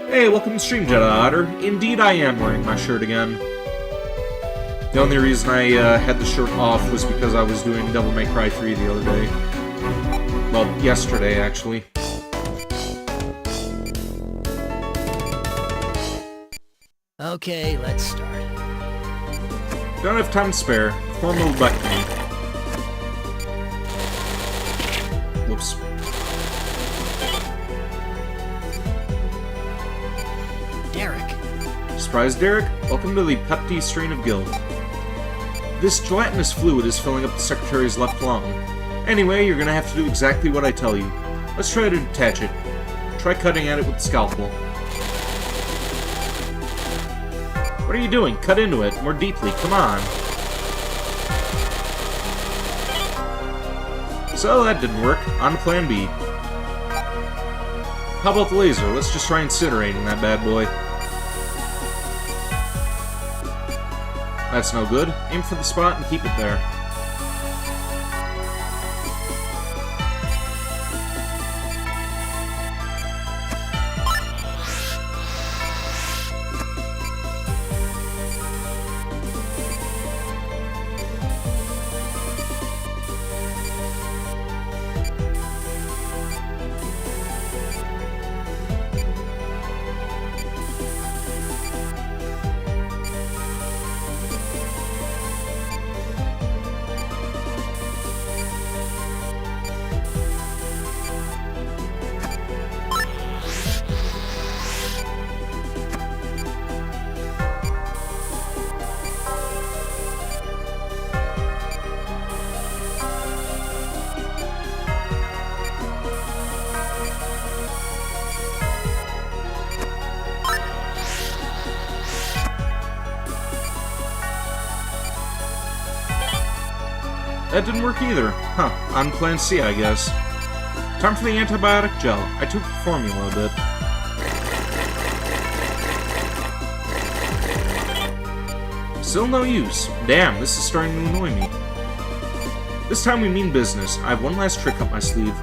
Hey, welcome to stream, Jedi Otter. Indeed, I am wearing my shirt again. The only reason I had the shirt off was because I was doing Devil May Cry 3 the other day. Well, yesterday, actually. Okay, let's start. Don't have time to spare. Form a lobotomy. Whoops. Derek. Surprise, Derek? Welcome to the G.U.I.L.T strain of G.U.I.L.T. This gelatinous fluid is filling up the Secretary's left lung. Anyway, you're gonna have to do exactly what I tell you. Let's try to detach it. Try cutting at it with the scalpel. What are you doing? Cut into it. More deeply. Come on. So that didn't work. On to plan B. How about the laser? Let's just try incinerating that bad boy. That's no good. Aim for the spot and keep it there. That didn't work either. Huh, on plan C, I guess. Time for the antibiotic gel. I took the formula a bit. Still no use. Damn, this is starting to annoy me. This time we mean business. I have one last trick up my sleeve.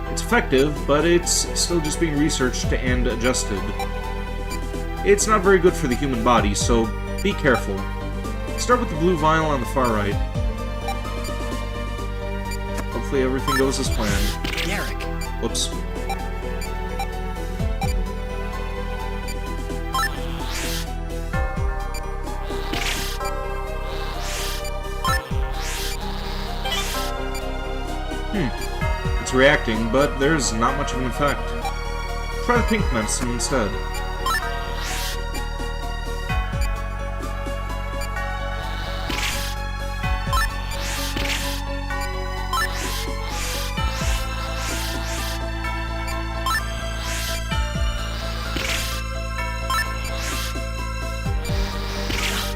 It's effective, but it's still just being researched and adjusted. It's not very good for the human body, so be careful. Start with the blue vial on the far right. Hopefully everything goes as planned. Derek. Whoops. It's reacting, but there's not much of an effect. Try the pink medicine instead.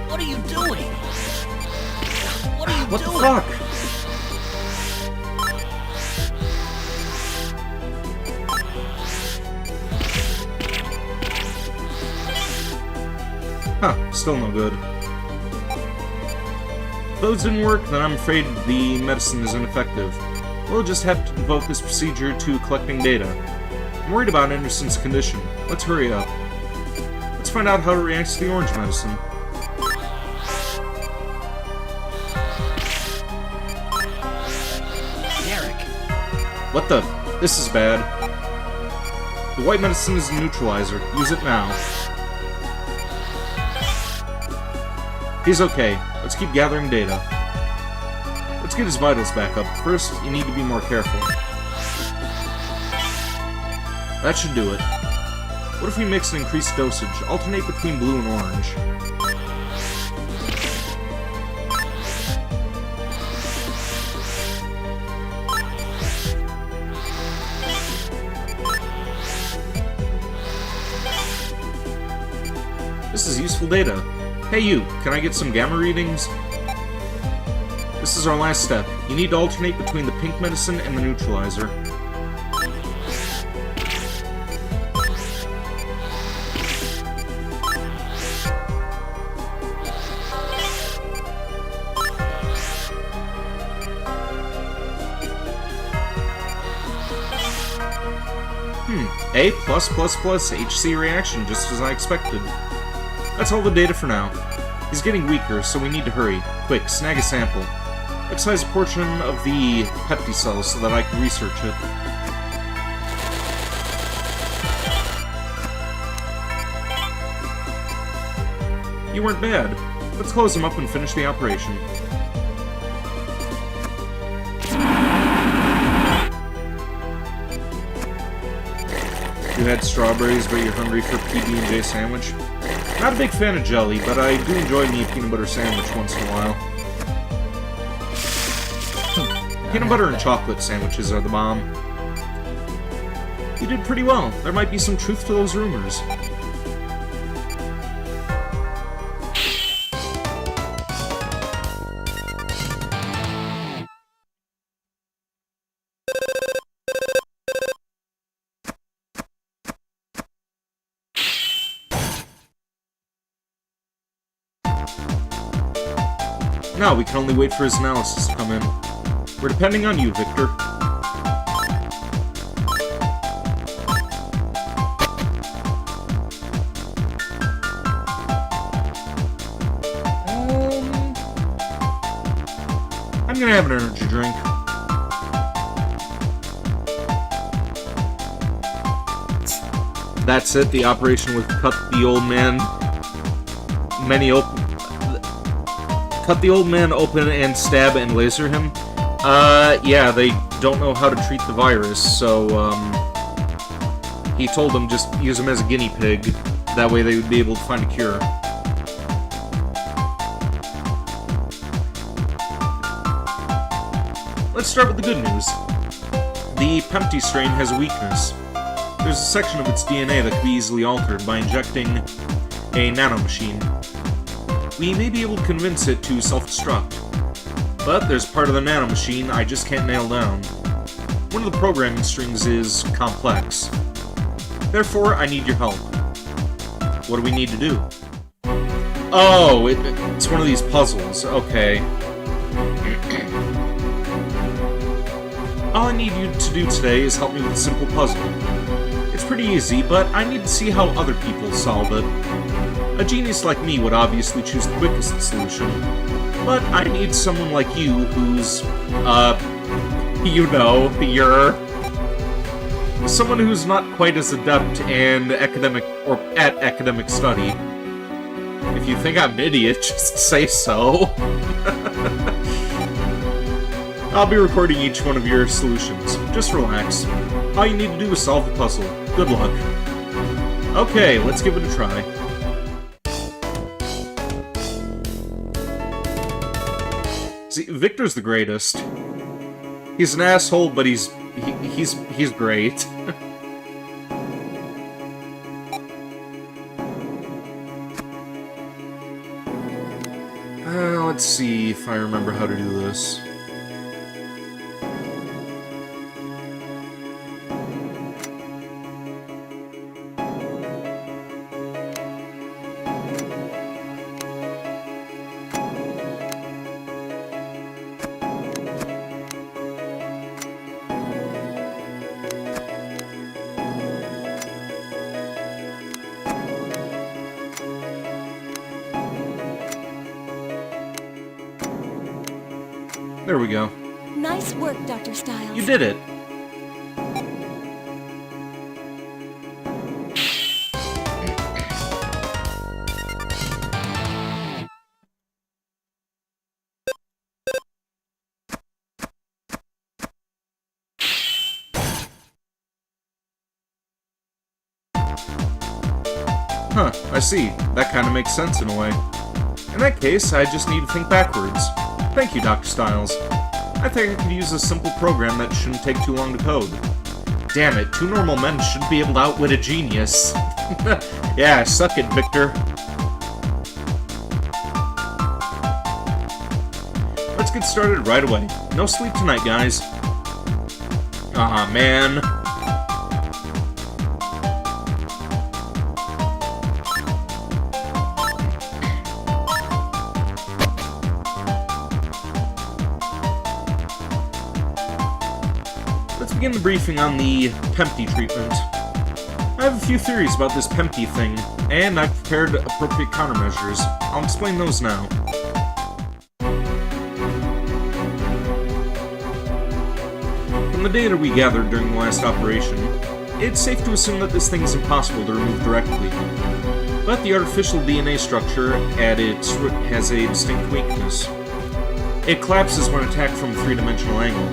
What are you doing? What are you What doing? the fuck? Huh, still no good. If those didn't work, then I'm afraid the medicine is ineffective. We'll just have to devote this procedure to collecting data. I'm worried about Anderson's condition. Let's hurry up. Let's find out how it reacts to the orange medicine. Derek. What the? This is bad. The white medicine is a neutralizer. Use it now. He's okay. Let's keep gathering data. Let's get his vitals back up. First, you need to be more careful. That should do it. What if we mix an increased dosage? Alternate between blue and orange. This is useful data. Hey you, can I get some gamma readings? This is our last step. You need to alternate between the pink medicine and the neutralizer. A+++ HC reaction, just as I expected. That's all the data for now. He's getting weaker, so we need to hurry. Quick, snag a sample. Excise a portion of the Pepti cells so that I can research it. You weren't bad. Let's close him up and finish the operation. You had strawberries, but you're hungry for PB&J sandwich? Not a big fan of jelly, but I do enjoy me a peanut butter sandwich once in a while. Peanut butter and chocolate sandwiches are the bomb. You did pretty well. There might be some truth to those rumors. Now we can only wait for his analysis to come in. We're depending on you, Victor. I'm gonna have an energy drink. That's it, the operation with cut the old man open and stab and laser him. Yeah, they don't know how to treat the virus, so, he told them just use him as a guinea pig. That way they would be able to find a cure. Let's start with the good news. The Pepti strain has a weakness. There's a section of its DNA that can be easily altered by injecting a nanomachine. We may be able to convince it to self-destruct. But there's part of the nanomachine I just can't nail down. One of the programming strings is complex. Therefore, I need your help. What do we need to do? Oh, it's one of these puzzles. Okay. All I need you to do today is help me with a simple puzzle. It's pretty easy, but I need to see how other people solve it. A genius like me would obviously choose the quickest solution, but I need someone like you who's, someone who's not quite as adept and at academic study. If you think I'm an idiot, just say so. I'll be recording each one of your solutions. Just relax. All you need to do is solve the puzzle. Good luck. Okay, let's give it a try. See, Victor's the greatest. He's an asshole, but he's great. Let's see if I remember how to do this. There we go. Nice work, Dr. Styles. You did it. Huh, I see. That kind of makes sense in a way. In that case, I just need to think backwards. Thank you, Dr. Styles. I think I could use a simple program that shouldn't take too long to code. Damn it, 2 normal men should be able to outwit a genius. Yeah, suck it, Victor. Let's get started right away. No sleep tonight, guys. Aw, man. Let's begin the briefing on the Pempty treatment. I have a few theories about this Pempty thing, and I've prepared appropriate countermeasures. I'll explain those now. From the data we gathered during the last operation, it's safe to assume that this thing is impossible to remove directly. But the artificial DNA structure at its root has a distinct weakness. It collapses when attacked from a 3-dimensional angle.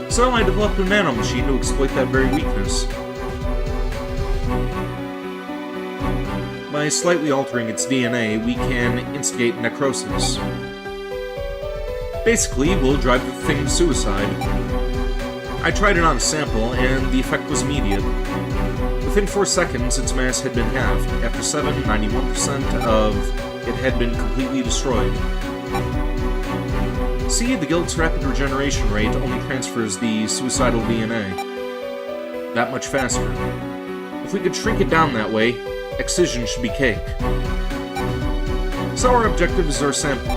So I developed a nanomachine to exploit that very weakness. By slightly altering its DNA, we can instigate necrosis. Basically, we'll drive the thing to suicide. I tried it on a sample, and the effect was immediate. Within 4 seconds, its mass had been halved. After 7, 91% of it had been completely destroyed. See, the G.U.I.L.T's rapid regeneration rate only transfers the suicidal DNA. That much faster. If we could shrink it down that way, excision should be cake. So our objectives are simple.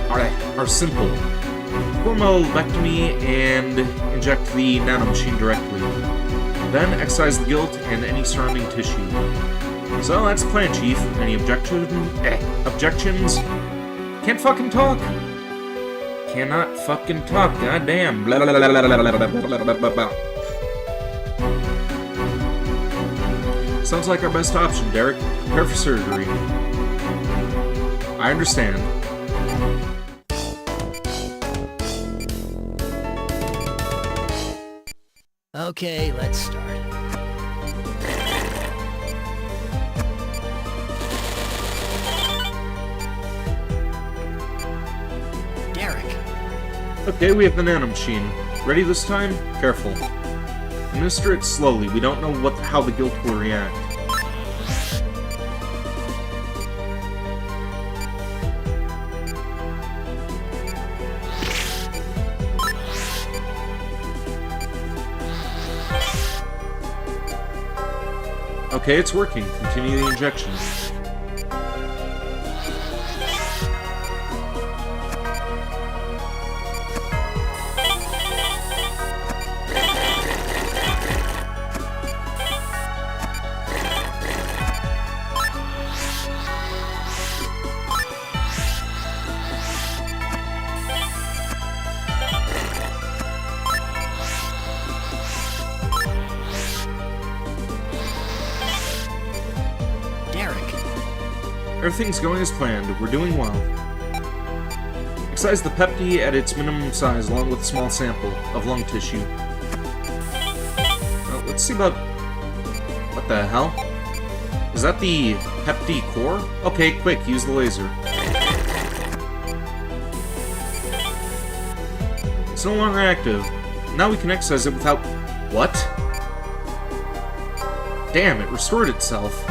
Perform a lobectomy and inject the nanomachine directly. Then excise the G.U.I.L.T and any surrounding tissue. So that's the plan, Chief. Any objections? Can't fucking talk! Cannot fucking talk, goddamn. Blah, blah, blah, blah, blah, blah, blah, blah, blah. Sounds like our best option, Derek. Prepare for surgery. I understand. Okay, let's start. Okay, we have the nanomachine. Ready this time? Careful. Administer it slowly. We don't know how the G.U.I.L.T will react. Okay, it's working. Continue the injection. Everything's going as planned. We're doing well. Excise the Pepti at its minimum size along with a small sample of lung tissue. Let's see about... What the hell? Is that the Pepti core? Okay, quick, use the laser. It's no longer active. Now we can excise it without... What? Damn, it restored itself.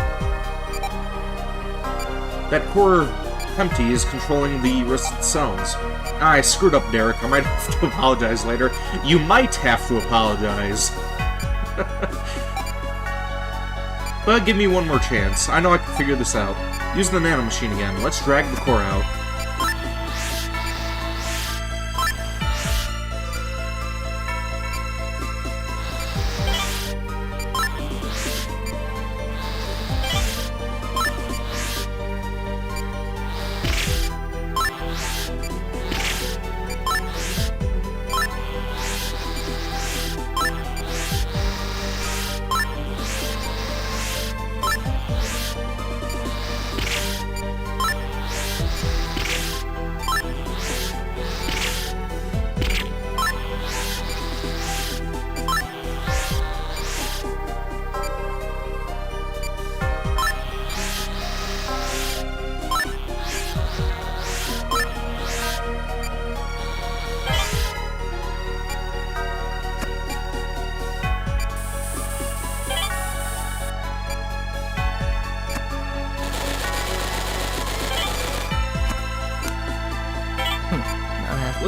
That core Pempty is controlling the rest of the cells. I screwed up, Derek. I might have to apologize later. You might have to apologize. But give me one more chance. I know I can figure this out. Use the nanomachine again. Let's drag the core out.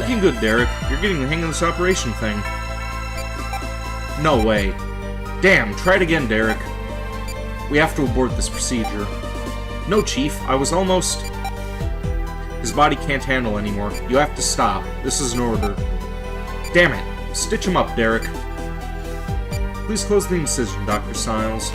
Looking good, Derek. You're getting the hang of this operation thing. No way. Damn, try it again, Derek. We have to abort this procedure. No, Chief, I was almost... His body can't handle anymore. You have to stop. This is an order. Damn it. Stitch him up, Derek. Please close the incision, Dr. Styles.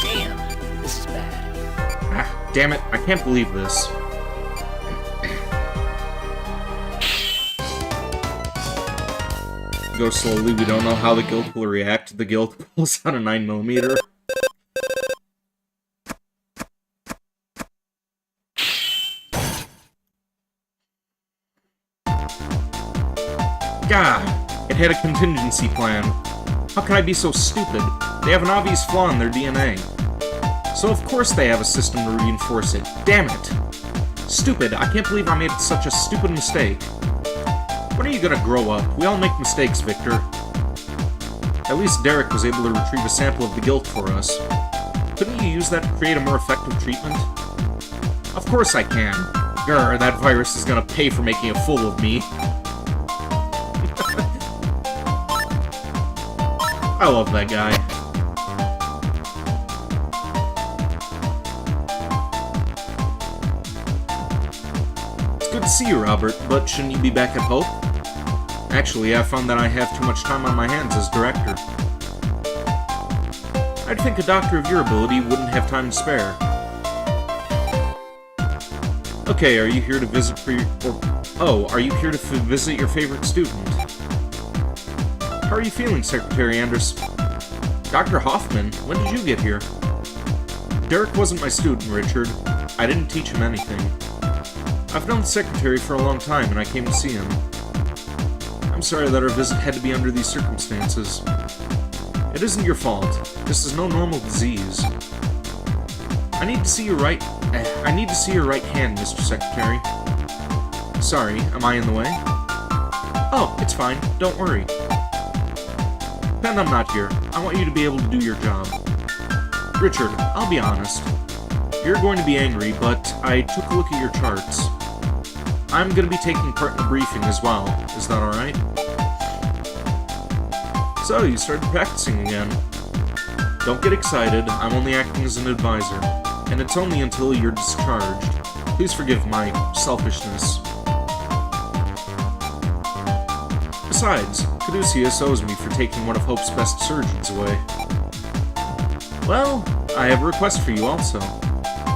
Damn, this is bad. Ah, damn it. I can't believe this. Go slowly. We don't know how the G.U.I.L.T will react. The G.U.I.L.T pulls out a 9mm. God, it had a contingency plan. How can I be so stupid? They have an obvious flaw in their DNA. So of course they have a system to reinforce it. Damn it! Stupid, I can't believe I made such a stupid mistake. When are you gonna grow up? We all make mistakes, Victor. At least Derek was able to retrieve a sample of the G.U.I.L.T for us. Couldn't you use that to create a more effective treatment? Of course I can. Grr, that virus is gonna pay for making a fool of me. I love that guy. It's good to see you, Robert, but shouldn't you be back at Hope? Actually, I found that I have too much time on my hands as director. I'd think a doctor of your ability wouldn't have time to spare. Okay, are you here to visit for your... are you here to visit your favorite student? How are you feeling, Secretary Anderson? Dr. Hoffman, when did you get here? Derek wasn't my student, Richard. I didn't teach him anything. I've known the Secretary for a long time, and I came to see him. I'm sorry that our visit had to be under these circumstances. It isn't your fault. This is no normal disease. I need to see your right hand, Mr. Secretary. Sorry, am I in the way? Oh, it's fine. Don't worry. Pretend I'm not here. I want you to be able to do your job. Richard, I'll be honest. You're going to be angry, but I took a look at your charts. I'm going to be taking part in the briefing as well. Is that alright? So, you started practicing again. Don't get excited. I'm only acting as an advisor. And it's only until you're discharged. Please forgive my selfishness. Besides, Caduceus owes me for taking one of Hope's best surgeons away. Well, I have a request for you also.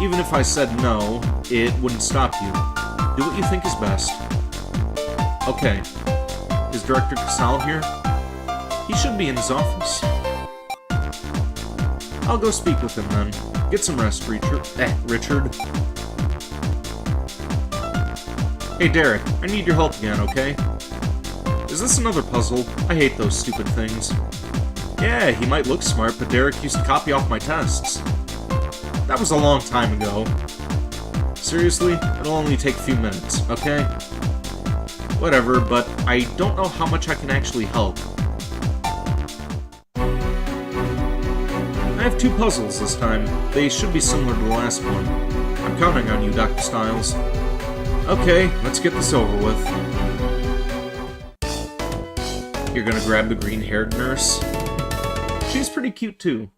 Even if I said no, it wouldn't stop you. Do what you think is best. Okay. Is Director Casal here? He should be in his office. I'll go speak with him then. Get some rest, Richard. Hey, Derek, I need your help again, okay? Is this another puzzle? I hate those stupid things. Yeah, he might look smart, but Derek used to copy off my tests. That was a long time ago. Seriously, it'll only take a few minutes, okay? Whatever, but I don't know how much I can actually help. I have 2 puzzles this time. They should be similar to the last one. I'm counting on you, Dr. Styles. Okay, let's get this over with. You're gonna grab the green-haired nurse? She's pretty cute, too.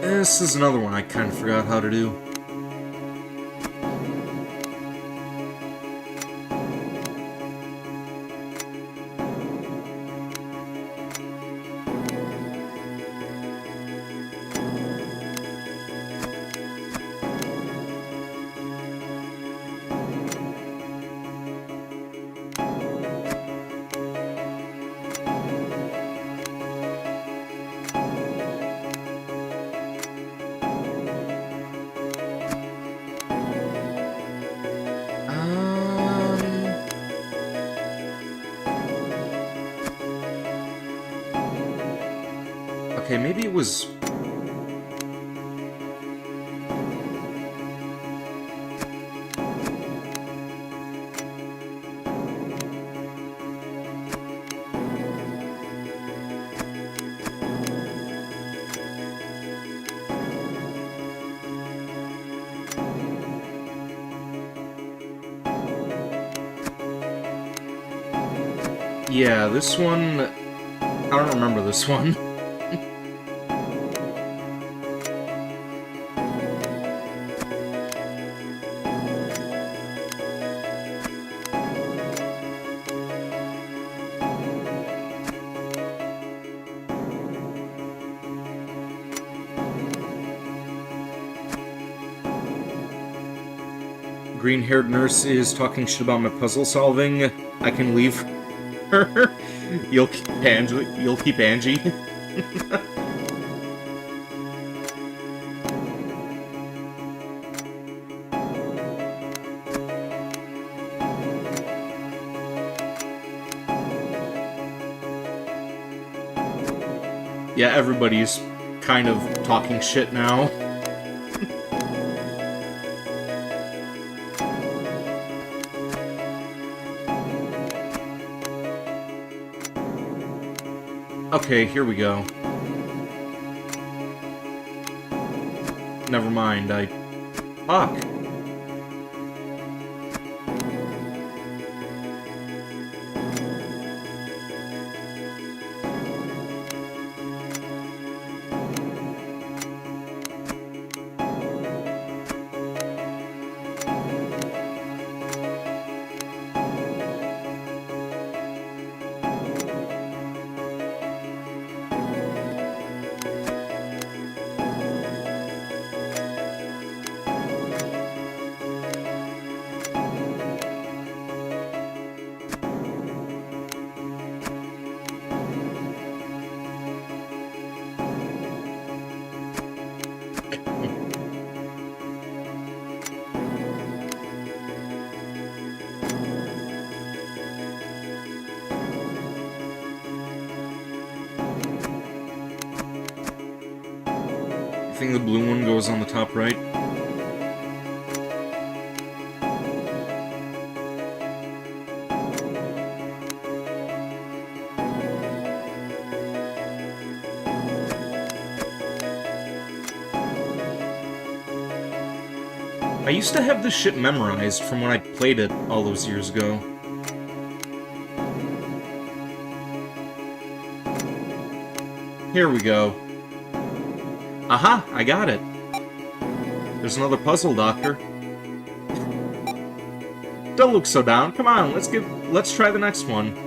This is another one I kind of forgot how to do. Okay, maybe it was... Yeah, this one... I don't remember this one. Green-haired nurse is talking shit about my puzzle solving. I can leave her. You'll keep Angie. You'll keep Angie. Yeah, everybody's kind of talking shit now. Okay, here we go. Never mind, Fuck! I think the blue one goes on the top right. I used to have this shit memorized from when I played it all those years ago. Here we go. Aha! I got it! There's another puzzle, Doctor. Don't look so down. Come on, let's try the next one.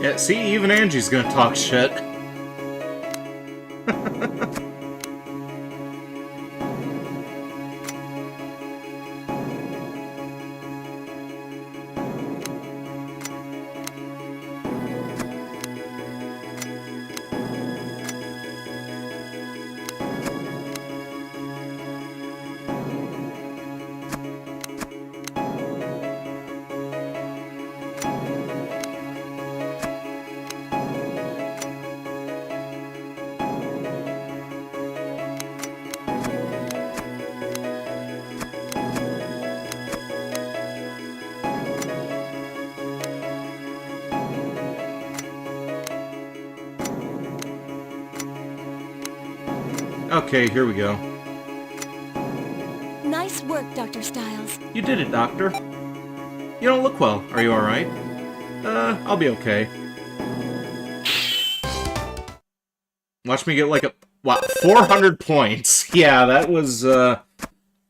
Yeah, see, even Angie's gonna talk shit. Okay, here we go. Nice work, Dr. Styles. You did it, Doctor. You don't look well. Are you alright? I'll be okay. Watch me get like a... Wow, 400 points. Yeah, that was a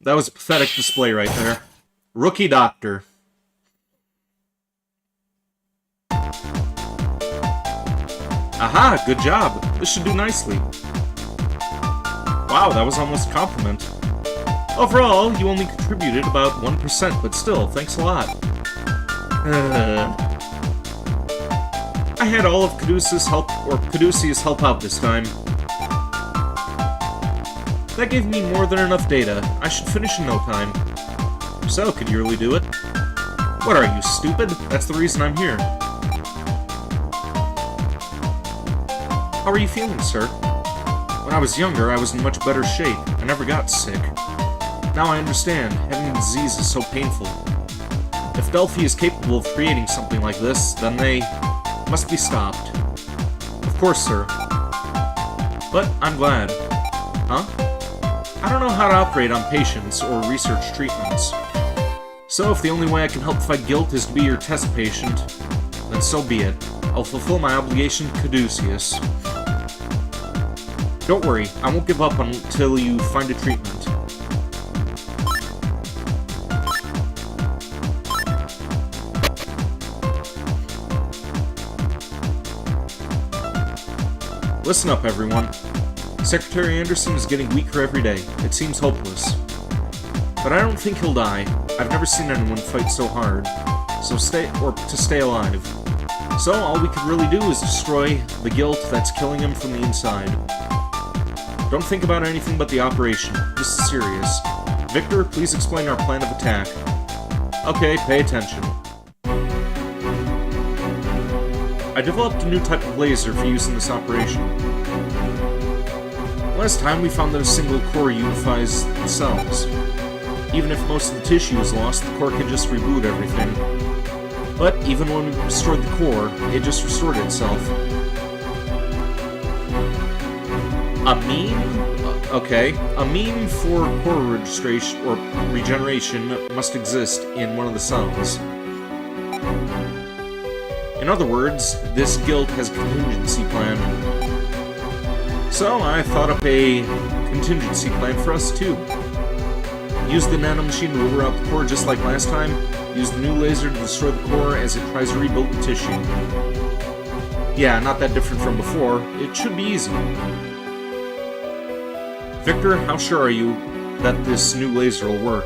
pathetic display right there. Rookie Doctor. Aha, good job. This should do nicely. Wow, that was almost a compliment. Overall, you only contributed about 1%, but still, thanks a lot. I had all of Caduceus help out this time. That gave me more than enough data. I should finish in no time. So, could you really do it? What are you, stupid? That's the reason I'm here. How are you feeling, sir? When I was younger, I was in much better shape. I never got sick. Now I understand. Having the disease is so painful. If Delphi is capable of creating something like this, then they must be stopped. Of course, sir. But I'm glad. Huh? I don't know how to operate on patients or research treatments. So if the only way I can help fight guilt is to be your test patient, then so be it. I'll fulfill my obligation to Caduceus. Don't worry, I won't give up until you find a treatment. Listen up, everyone. Secretary Anderson is getting weaker every day. It seems hopeless. But I don't think he'll die. I've never seen anyone fight so hard. To stay alive. So all we could really do is destroy the guilt that's killing him from the inside. Don't think about anything but the operation. This is serious. Victor, please explain our plan of attack. Okay, pay attention. I developed a new type of laser for use in this operation. Last time we found that a single core unifies the cells. Even if most of the tissue is lost, the core can just reboot everything. But even when we restored the core, it just restored itself. A meme? Okay. A meme for core registration or regeneration must exist in one of the cells. In other words, this guild has a contingency plan. So I thought up a contingency plan for us too. Use the nanomachine to lure out the core just like last time. Use the new laser to destroy the core as it tries to rebuild the tissue. Yeah, not that different from before. It should be easy. Victor, how sure are you that this new laser will work?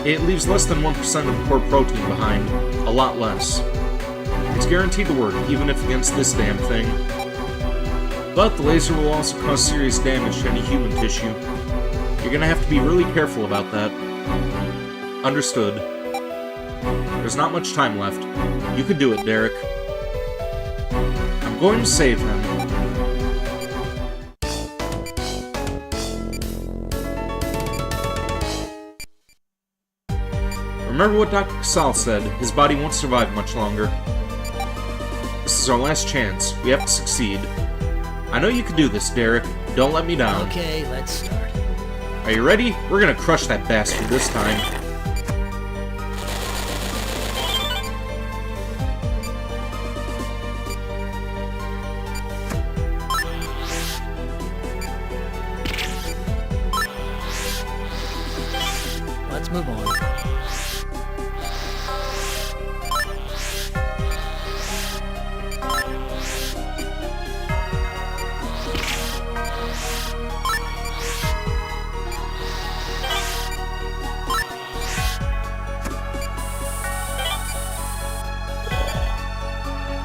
It leaves less than 1% of the core protein behind. A lot less. It's guaranteed to work, even if against this damn thing. But the laser will also cause serious damage to any human tissue. You're gonna have to be really careful about that. Understood. There's not much time left. You could do it, Derek. I'm going to save him. Remember what Dr. Casal said. His body won't survive much longer. This is our last chance. We have to succeed. I know you can do this, Derek. Don't let me down. Okay, let's start. Are you ready? We're gonna crush that bastard this time. Let's move on.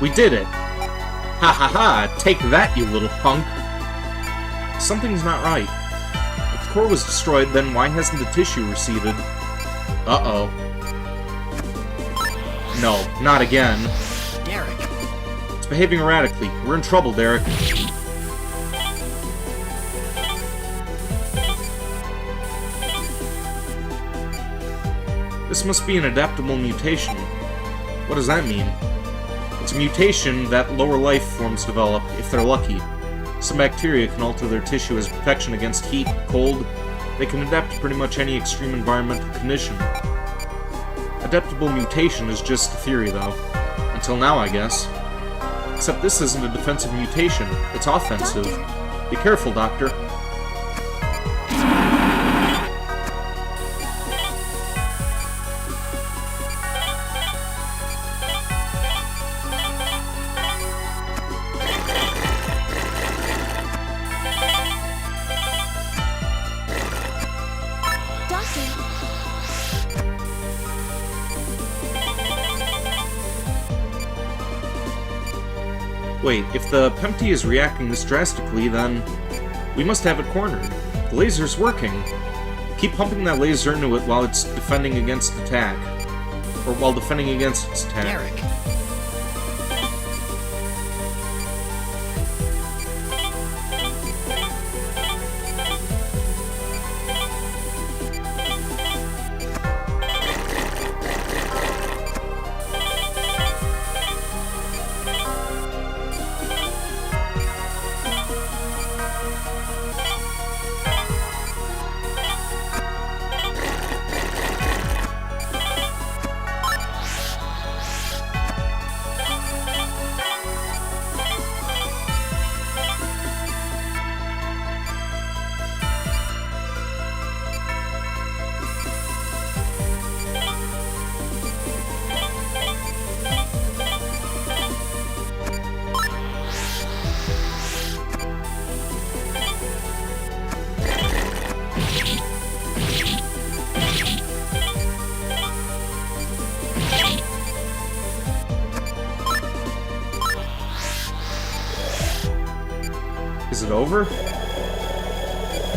We did it! Ha ha ha! Take that, you little punk! Something's not right. If the core was destroyed, then why hasn't the tissue receded? Uh-oh. No, not again. Derek. It's behaving erratically. We're in trouble, Derek. This must be an adaptable mutation. What does that mean? It's a mutation that lower life forms develop, if they're lucky. Some bacteria can alter their tissue as protection against heat, cold. They can adapt to pretty much any extreme environmental condition. Adaptable mutation is just a theory, though. Until now, I guess. Except this isn't a defensive mutation, it's offensive. Doctor. Be careful, Doctor. Wait, if the Pempty is reacting this drastically, then we must have it cornered. The laser's working. Keep pumping that laser into it while it's defending against attack. Or while defending against its attack. Derek. Is it over?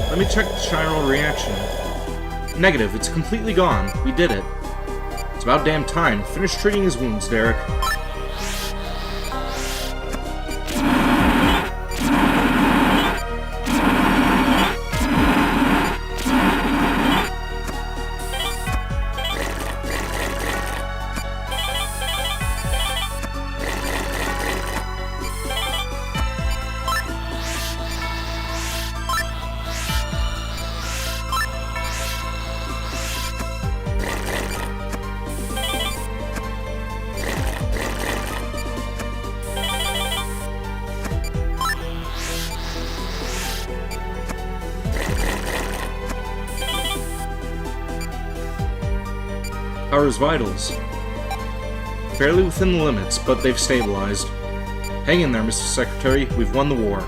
Let me check the chiral reaction. Negative, it's completely gone. We did it. It's about damn time. Finish treating his wounds, Derek. Power's vitals. Fairly within the limits, but they've stabilized. Hang in there, Mr. Secretary. We've won the war.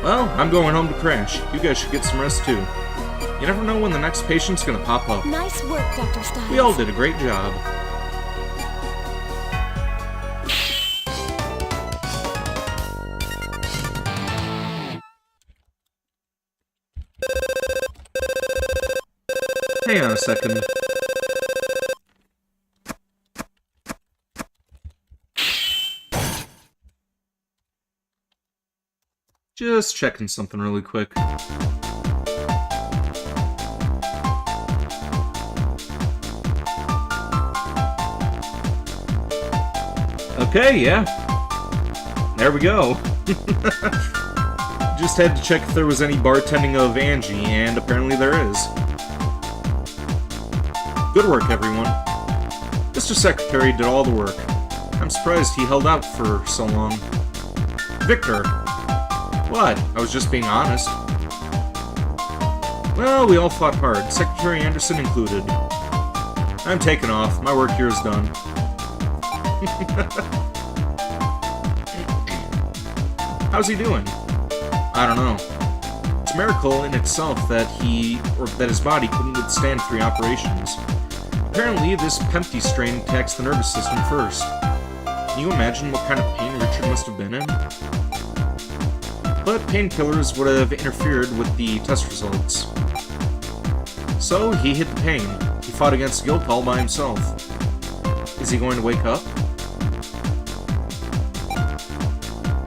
Well, I'm going home to crash. You guys should get some rest too. You never know when the next patient's gonna pop up. Nice work, Dr. Styles. We all did a great job. Hang on a second. Just checking something really quick. Okay, yeah. There we go. Just had to check if there was any bartending of Angie, and apparently there is. Good work, everyone. Mr. Secretary did all the work. I'm surprised he held out for so long. Victor! What? I was just being honest. Well, we all fought hard, Secretary Anderson included. I'm taking off. My work here is done. How's he doing? I don't know. It's a miracle in itself that his body couldn't withstand 3 operations. Apparently, this Pempty strain attacks the nervous system first. Can you imagine what kind of pain Richard must have been in? But painkillers would have interfered with the test results. So, he hit the pain. He fought against G.U.I.L.T all by himself. Is he going to wake up?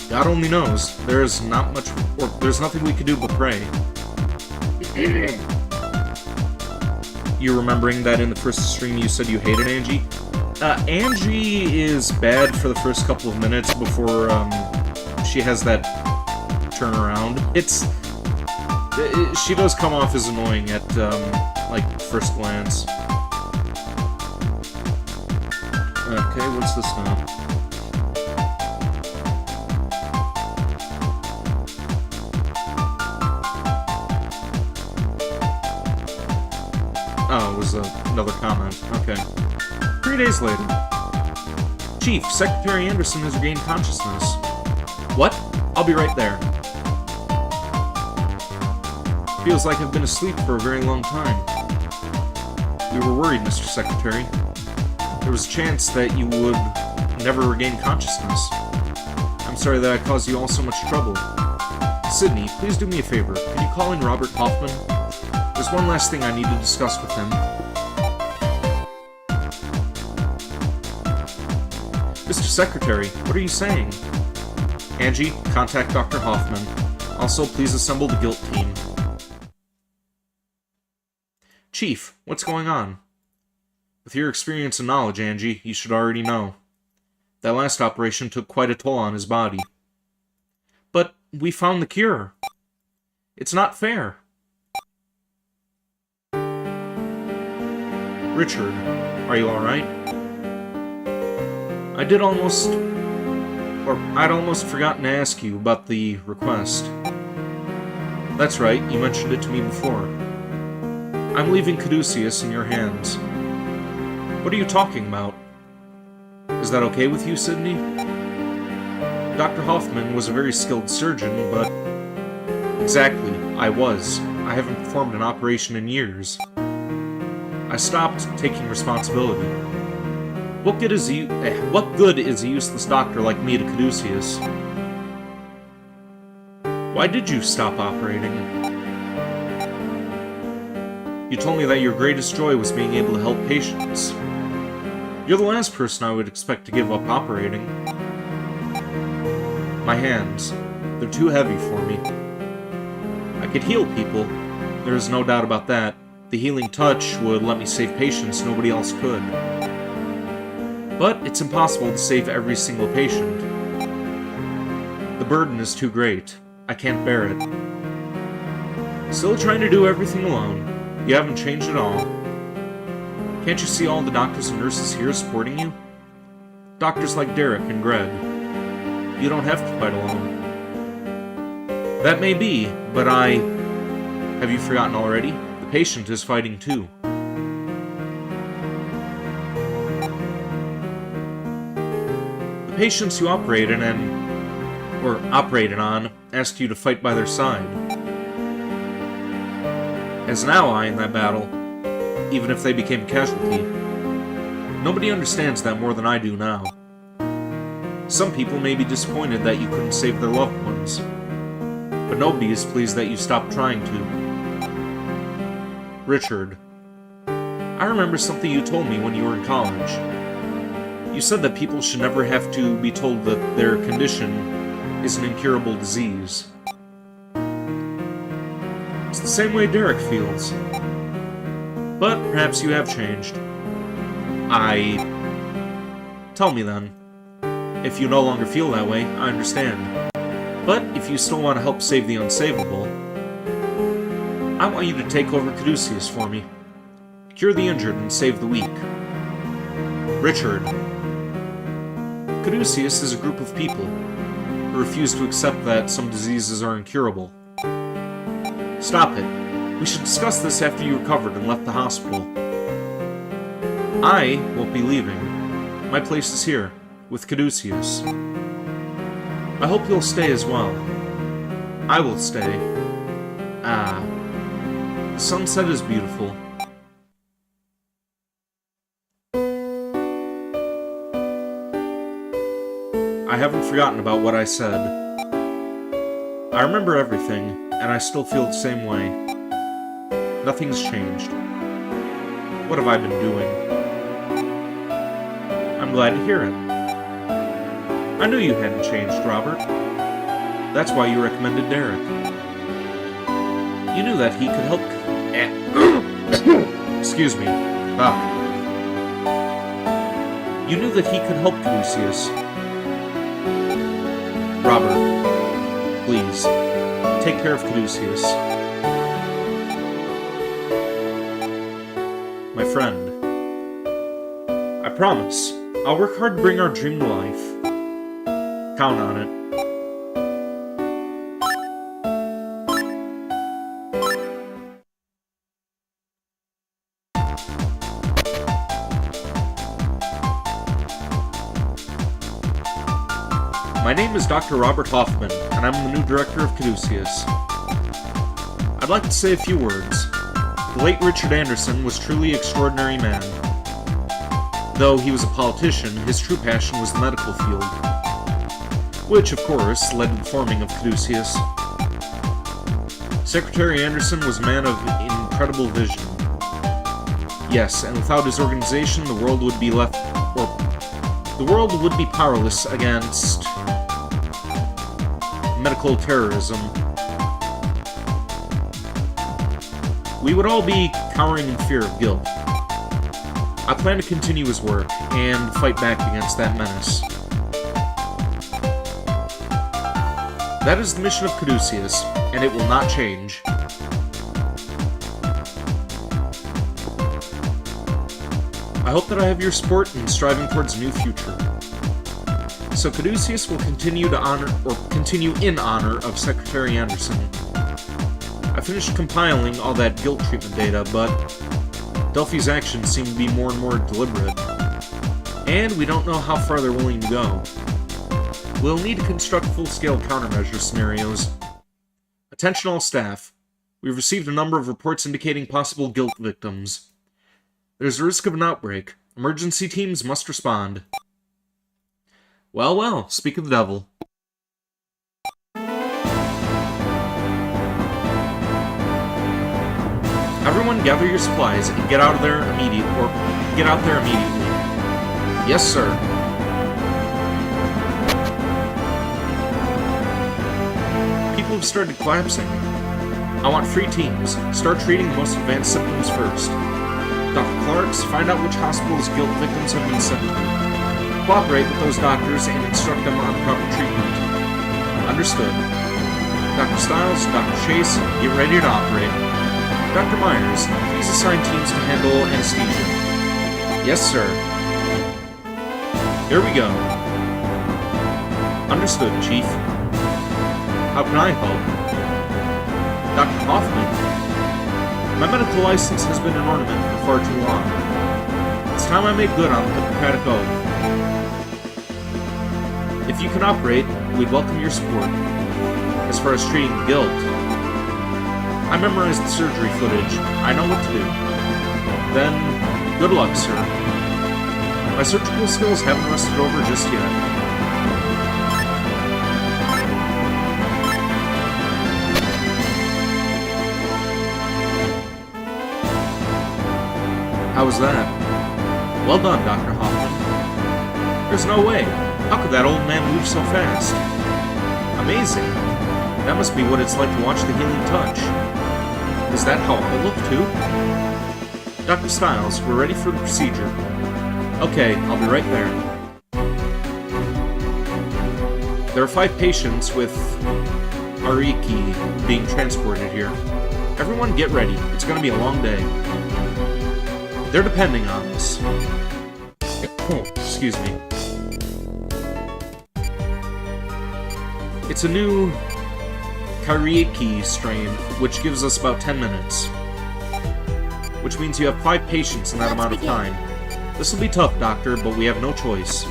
God only knows. There's not much, or there's nothing we can do but pray. You remembering that in the first stream you said you hated Angie? Angie is bad for the first couple of minutes before, she has that turnaround. She does come off as annoying at, like, first glance. Okay, what's this now? Oh, it was another comment. Okay. 3 days later. Chief, Secretary Anderson has regained consciousness. What? I'll be right there. Feels like I've been asleep for a very long time. We were worried, Mr. Secretary. There was a chance that you would never regain consciousness. I'm sorry that I caused you all so much trouble. Sydney, please do me a favor. Can you call in Robert Hoffman? There's one last thing I need to discuss with him. Mr. Secretary, what are you saying? Angie, contact Dr. Hoffman. Also, please assemble the G.U.I.L.T team. Chief, what's going on? With your experience and knowledge, Angie, you should already know. That last operation took quite a toll on his body. But we found the cure. It's not fair. Richard, are you alright? I'd almost forgotten to ask you about the request. That's right, you mentioned it to me before. I'm leaving Caduceus in your hands. What are you talking about? Is that okay with you, Sydney? Dr. Hoffman was a very skilled surgeon, but... Exactly, I was. I haven't performed an operation in years. I stopped taking responsibility. What good is a useless doctor like me to Caduceus? Why did you stop operating? You told me that your greatest joy was being able to help patients. You're the last person I would expect to give up operating. My hands, they're too heavy for me. I could heal people, there is no doubt about that. The healing touch would let me save patients nobody else could. But it's impossible to save every single patient. The burden is too great. I can't bear it. Still trying to do everything alone. You haven't changed at all. Can't you see all the doctors and nurses here supporting you? Doctors like Derek and Greg. You don't have to fight alone. That may be, but have you forgotten already? The patient is fighting too. The patients you operated on asked you to fight by their side. As an ally in that battle, even if they became a casualty. Nobody understands that more than I do now. Some people may be disappointed that you couldn't save their loved ones, but nobody is pleased that you stopped trying to. Richard, I remember something you told me when you were in college. You said that people should never have to be told that their condition is an incurable disease. It's the same way Derek feels. But perhaps you have changed. Tell me then. If you no longer feel that way, I understand. But if you still want to help save the unsavable, I want you to take over Caduceus for me. Cure the injured and save the weak. Richard. Caduceus is a group of people who refuse to accept that some diseases are incurable. Stop it. We should discuss this after you recovered and left the hospital. I won't be leaving. My place is here, with Caduceus. I hope you'll stay as well. I will stay. The sunset is beautiful. I haven't forgotten about what I said. I remember everything, and I still feel the same way. Nothing's changed. What have I been doing? I'm glad to hear it. I knew you hadn't changed, Robert. That's why you recommended Derek. You knew that he could help... Excuse me. You knew that he could help Caduceus. Robert, please, take care of Caduceus. My friend. I promise, I'll work hard to bring our dream to life. Count on it. My name is Dr. Robert Hoffman, and I'm the new director of Caduceus. I'd like to say a few words. The late Richard Anderson was truly an extraordinary man. Though he was a politician, his true passion was the medical field, which, of course, led to the forming of Caduceus. Secretary Anderson was a man of incredible vision. Yes, and without his organization, the world would be powerless against medical terrorism. We would all be cowering in fear of guilt. I plan to continue his work and fight back against that menace. That is the mission of Caduceus, and it will not change. I hope that I have your support in striving towards a new future. So Caduceus will continue in honor of Secretary Anderson. I finished compiling all that guilt treatment data, but Delphi's actions seem to be more and more deliberate. And we don't know how far they're willing to go. We'll need to construct full-scale countermeasure scenarios. Attention all staff. We've received a number of reports indicating possible guilt victims. There's a risk of an outbreak. Emergency teams must respond. Well, well, speak of the devil. Everyone gather your supplies and get out there immediately. Yes, sir. People have started collapsing. I want 3 teams. Start treating the most advanced symptoms first. Dr. Clarks, find out which hospitals guilt victims have been sent to. Cooperate with those doctors and instruct them on proper treatment. Understood. Dr. Stiles, Dr. Chase, get ready to operate. Dr. Myers, please assign teams to handle anesthesia. Yes, sir. Here we go. Understood, Chief. How can I help? Dr. Hoffman? My medical license has been an ornament for far too long. It's time I made good on the Hippocratic Oath. If you can operate, we'd welcome your support. As far as treating guilt, I memorized the surgery footage. I know what to do. Then, good luck, sir. My surgical skills haven't rusted over just yet. How was that? Well done, Dr. Hoffman. There's no way. How could that old man move so fast? Amazing. That must be what it's like to watch the healing touch. Is that how I look, too? Dr. Stiles, we're ready for the procedure. Okay, I'll be right there. There are 5 patients with Ariki being transported here. Everyone get ready. It's going to be a long day. They're depending on us. Oh, excuse me. It's a new Karieki strain, which gives us about 10 minutes. Which means you have 5 patients in that amount of time. This will be tough, Doctor, but we have no choice.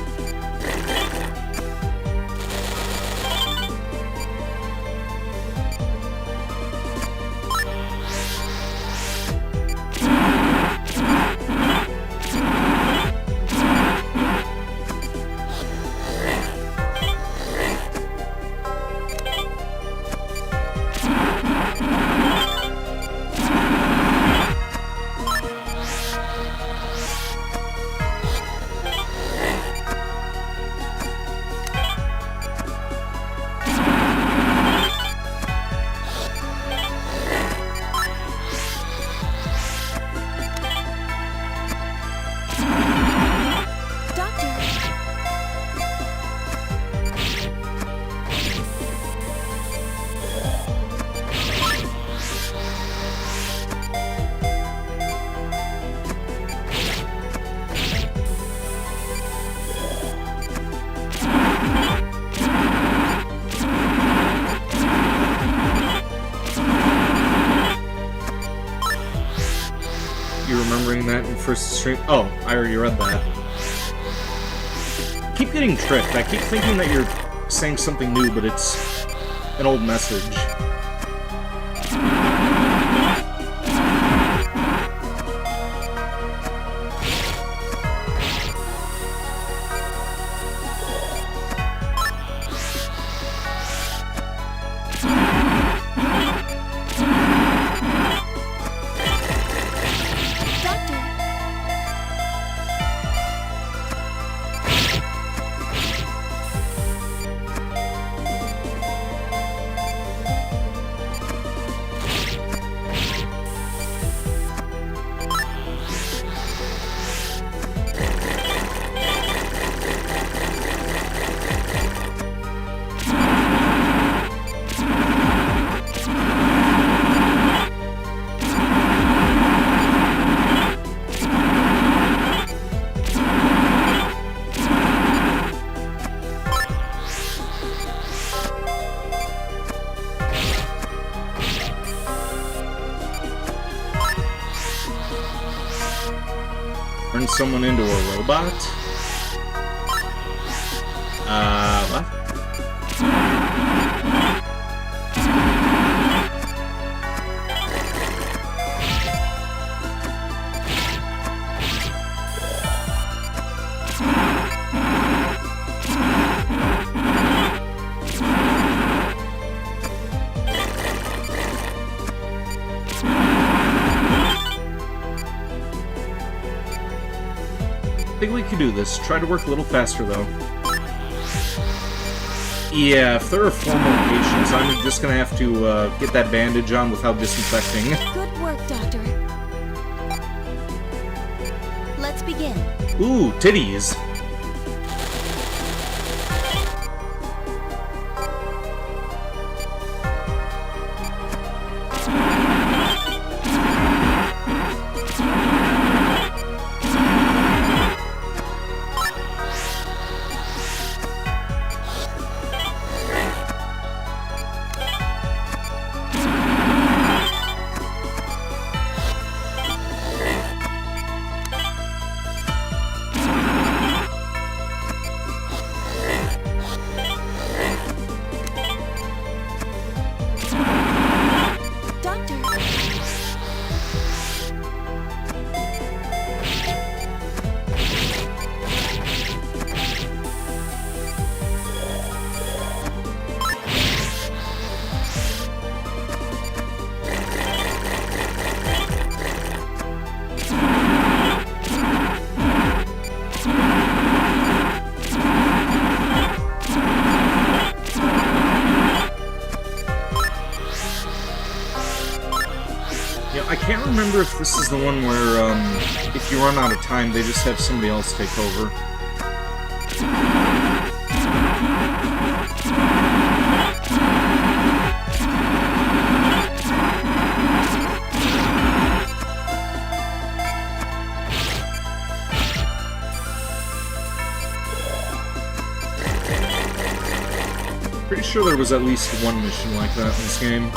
that in first stream. Oh, I already read that. I keep getting tricked. I keep thinking that you're saying something new, but it's an old message. Turn someone into a robot? What? I think we can do this. Try to work a little faster, though. Yeah, if there are 4 more patients, I'm just gonna have to get that bandage on without disinfecting. Good work, Doctor. Let's begin. Ooh, titties. I can't remember if this is the one where, if you run out of time, they just have somebody else take over. Pretty sure there was at least one mission like that in this game.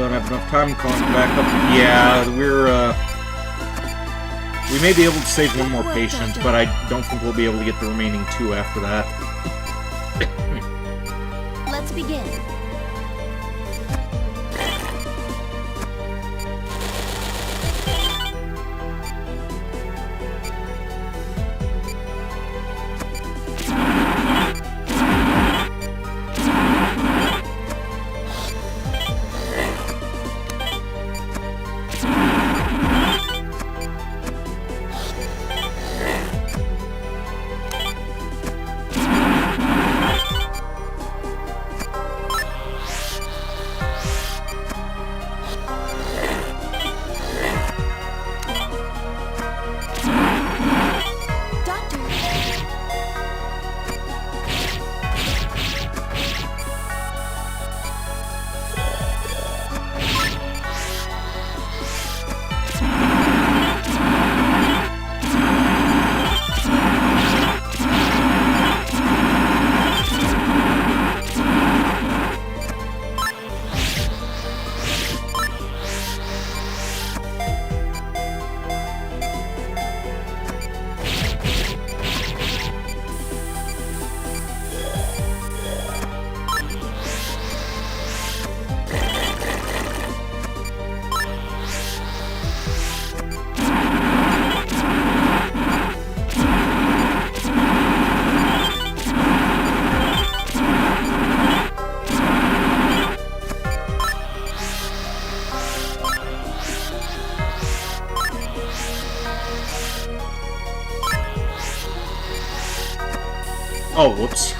Don't have enough time calling back up. Yeah, we may be able to save one more patient, but I don't think we'll be able to get the remaining 2 after that. Let's begin. Oh, whoops.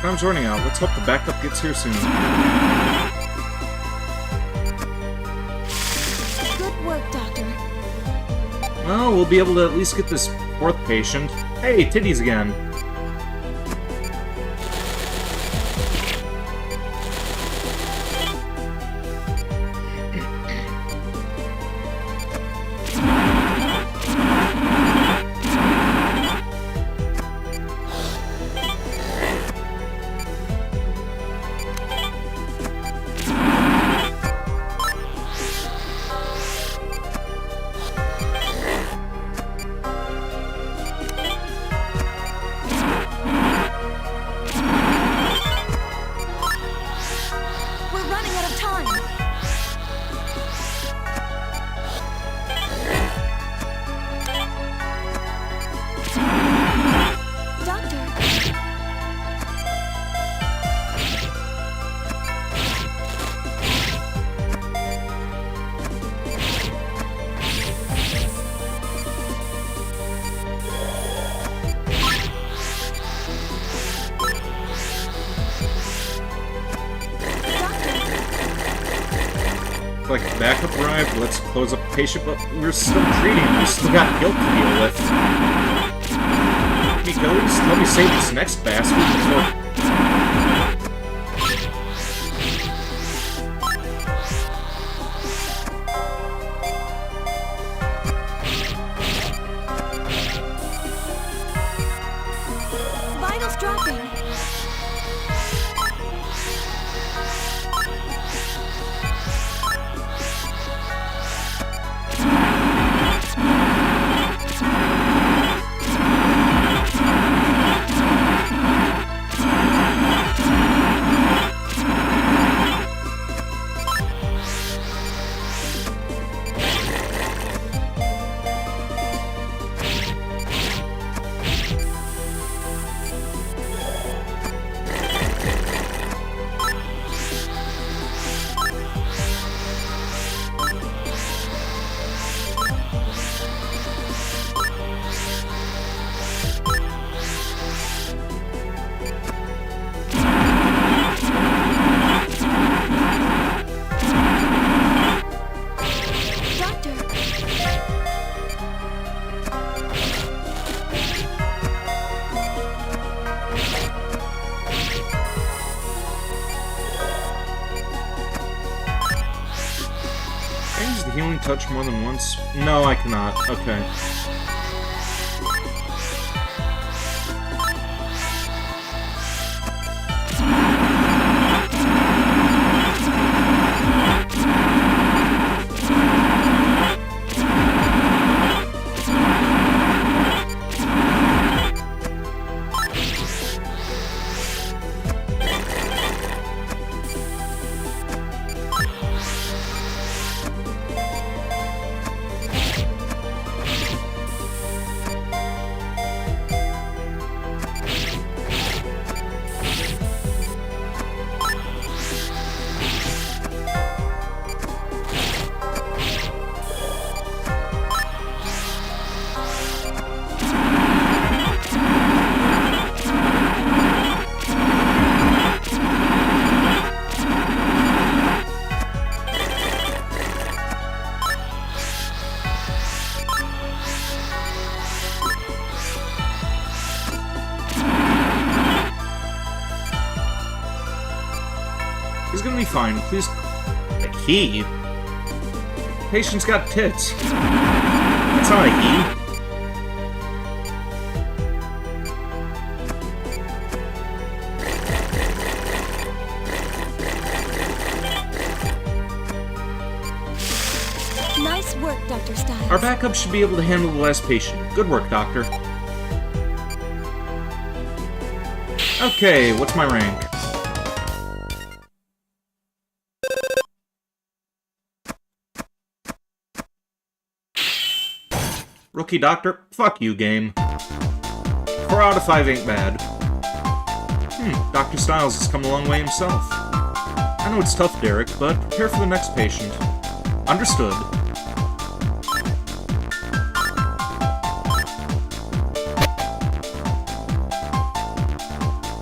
Time's running out. Let's hope the backup gets here soon. Good work, Doctor. Well, we'll be able to at least get this 4th patient. Hey, titties again. Like backup arrived, let's close up the patient, but we're still treating him. We still got guilt to deal with. He goes, let me save this next bastard before... Vitals dropping. healing touch more than once? No, I cannot. Okay. He's gonna be fine. Please. A key? Patient's got tits. That's not a key. Nice work, Dr. Styles. Our backup should be able to handle the last patient. Good work, Doctor. Okay, what's my rank? Rookie Doctor? Fuck you, game. 4 out of 5 ain't bad. Dr. Styles has come a long way himself. I know it's tough, Derek, but prepare for the next patient. Understood.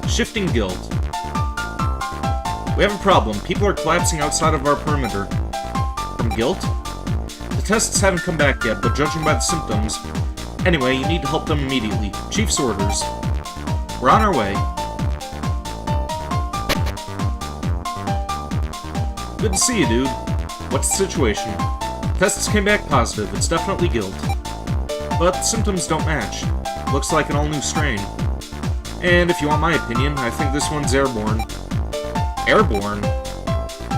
Shifting Guild. We have a problem. People are collapsing outside of our perimeter. From G.U.I.L.T? The tests haven't come back yet, but judging by the symptoms... Anyway, you need to help them immediately. Chief's orders. We're on our way. Good to see you, dude. What's the situation? Tests came back positive. It's definitely G.U.I.L.T. But the symptoms don't match. Looks like an all-new strain. And if you want my opinion, I think this one's airborne. Airborne?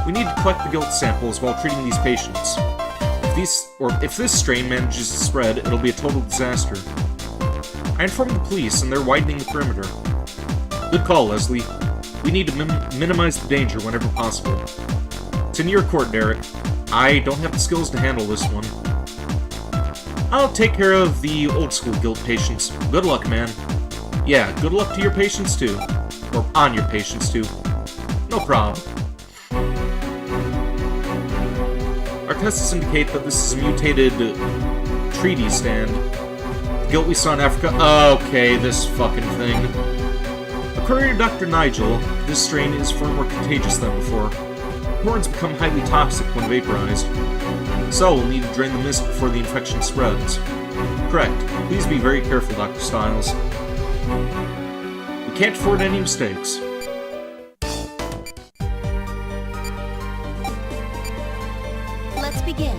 We need to collect the G.U.I.L.T samples while treating these patients. If this strain manages to spread, it'll be a total disaster. I informed the police, and they're widening the perimeter. Good call, Leslie. We need to minimize the danger whenever possible. It's in your court, Derek. I don't have the skills to handle this one. I'll take care of the old-school G.U.I.L.T patients. Good luck, man. Yeah, good luck to your patients, too. Or on your patients, too. No problem. Our tests indicate that this is a mutated treaty stand. The G.U.I.L.T we saw in Africa. Okay, this fucking thing. According to Dr. Nigel, this strain is far more contagious than before. Horns become highly toxic when vaporized. So we'll need to drain the mist before the infection spreads. Correct. Please be very careful, Dr. Styles. We can't afford any mistakes. Let's begin.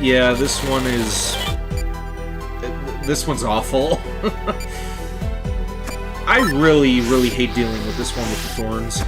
Yeah, this one is... This one's awful. I really, really hate dealing with this one with the thorns.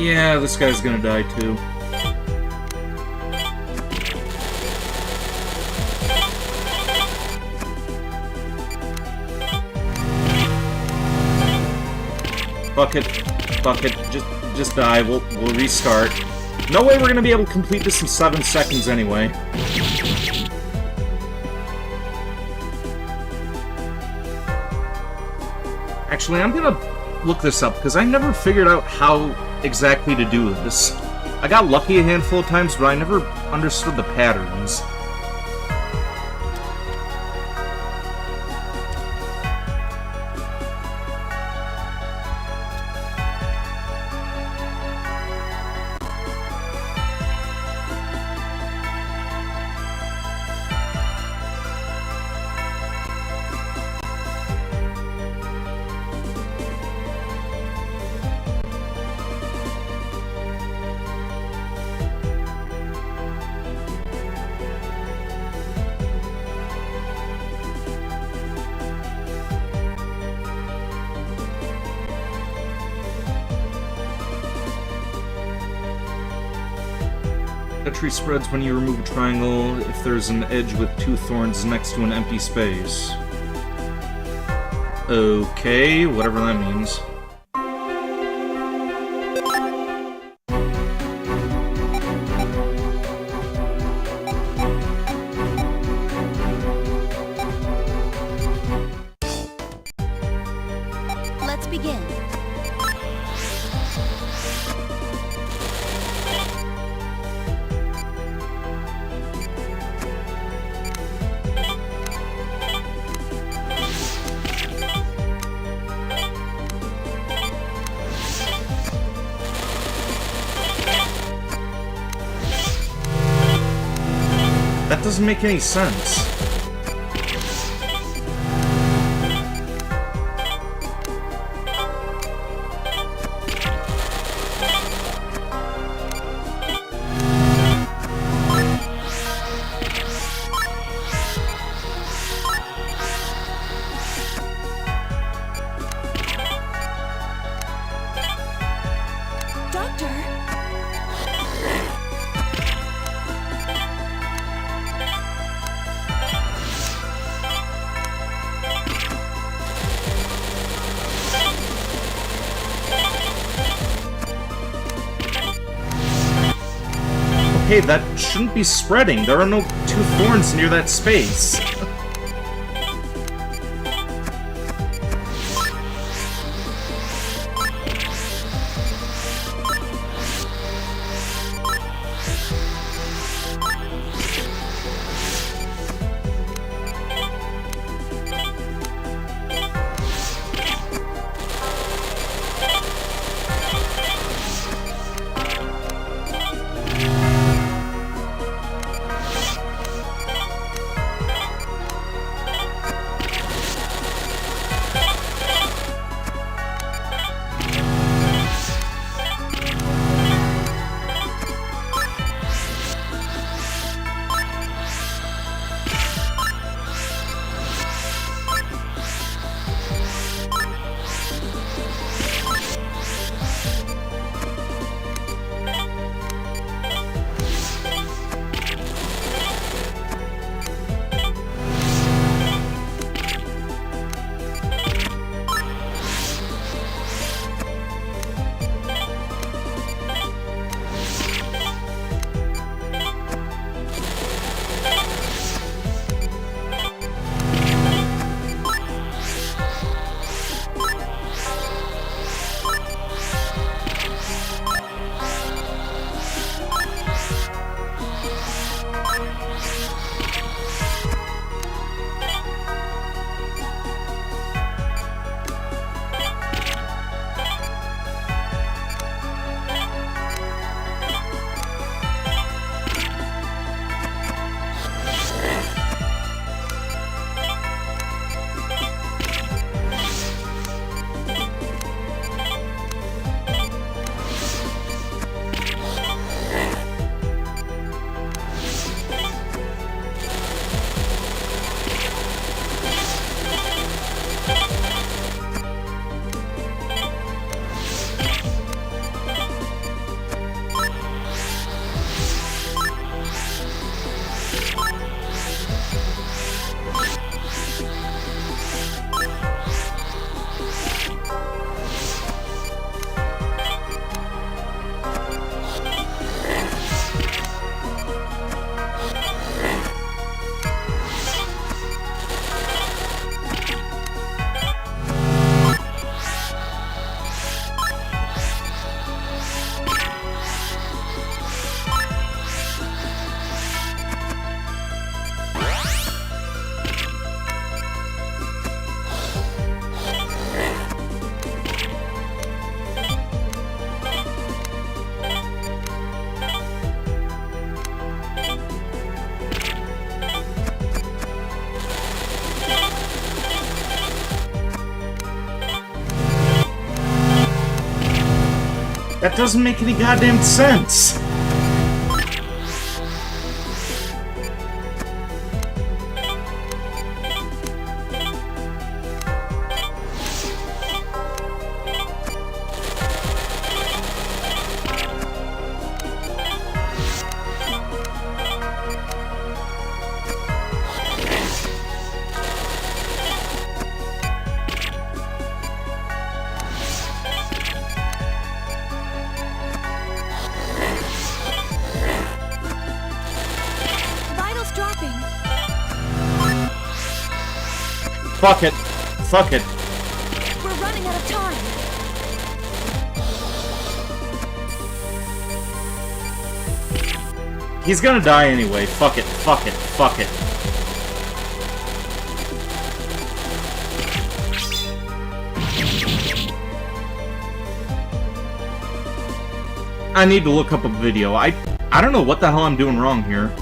Yeah, this guy's gonna die too. Fuck it. Fuck it. Just die. We'll restart. No way we're gonna be able to complete this in 7 seconds anyway. Actually, I'm gonna look this up, because I never figured out how exactly to do this. I got lucky a handful of times, but I never understood the patterns. A tree spreads when you remove a triangle if there's an edge with 2 thorns next to an empty space. Okay, whatever that means. Let's begin. That doesn't make any sense. Doctor! Okay, that shouldn't be spreading. There are no 2 thorns near that space. That doesn't make any goddamn sense! Vitals dropping. Fuck it. Fuck it. We're running out of time. He's gonna die anyway. Fuck it. Fuck it. Fuck it. I need to look up a video. I don't know what the hell I'm doing wrong here.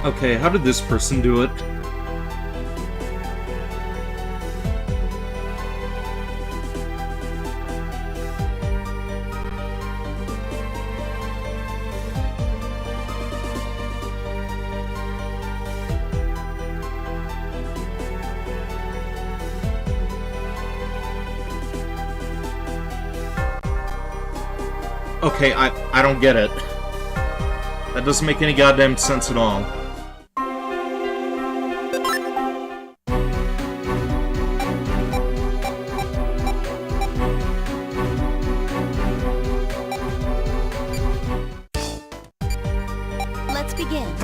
Okay, how did this person do it? Okay, I don't get it. That doesn't make any goddamn sense at all. Let's begin.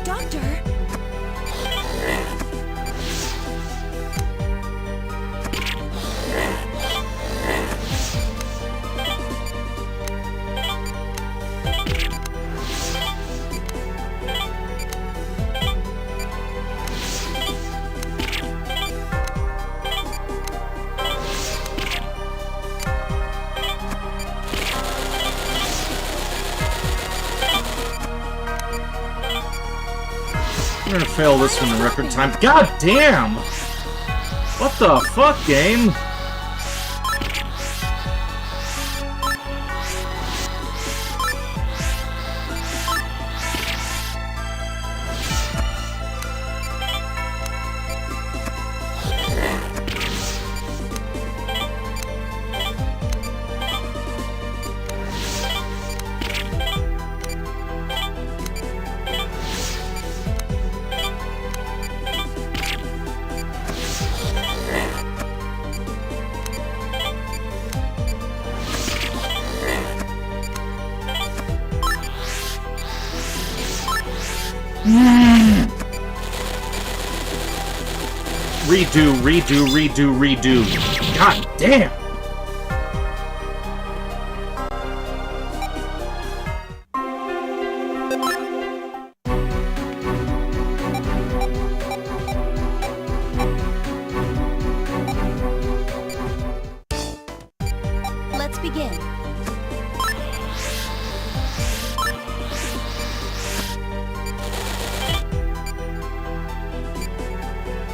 Doctor? I'm gonna fail this one in record time. God damn! What the fuck, game? Redo. God damn! Let's begin.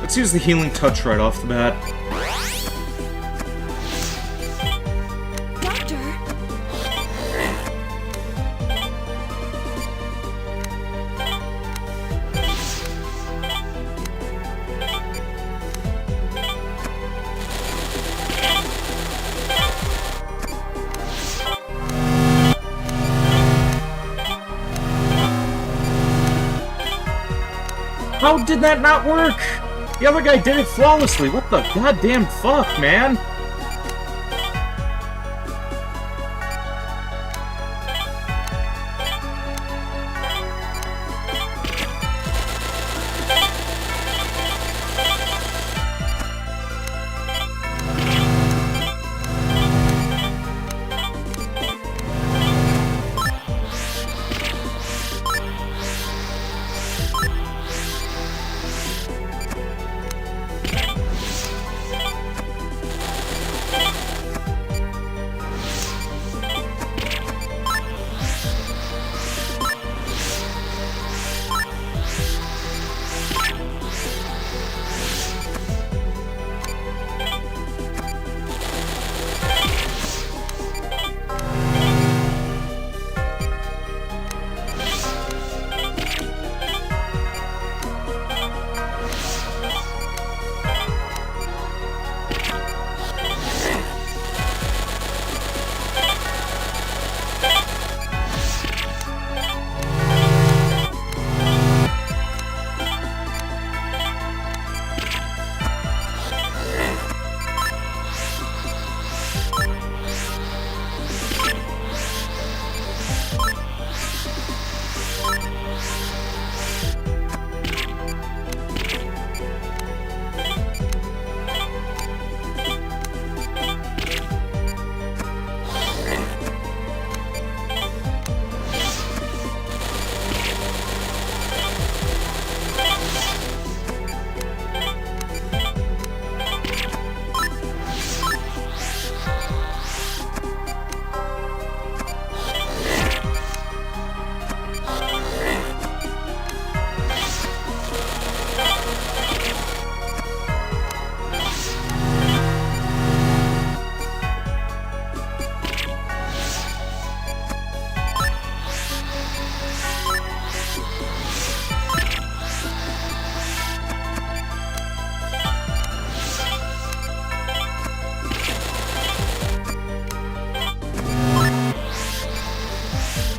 Let's use the healing touch right off the bat. Doctor? How did that not work? The other guy did it flawlessly. What the goddamn fuck, man?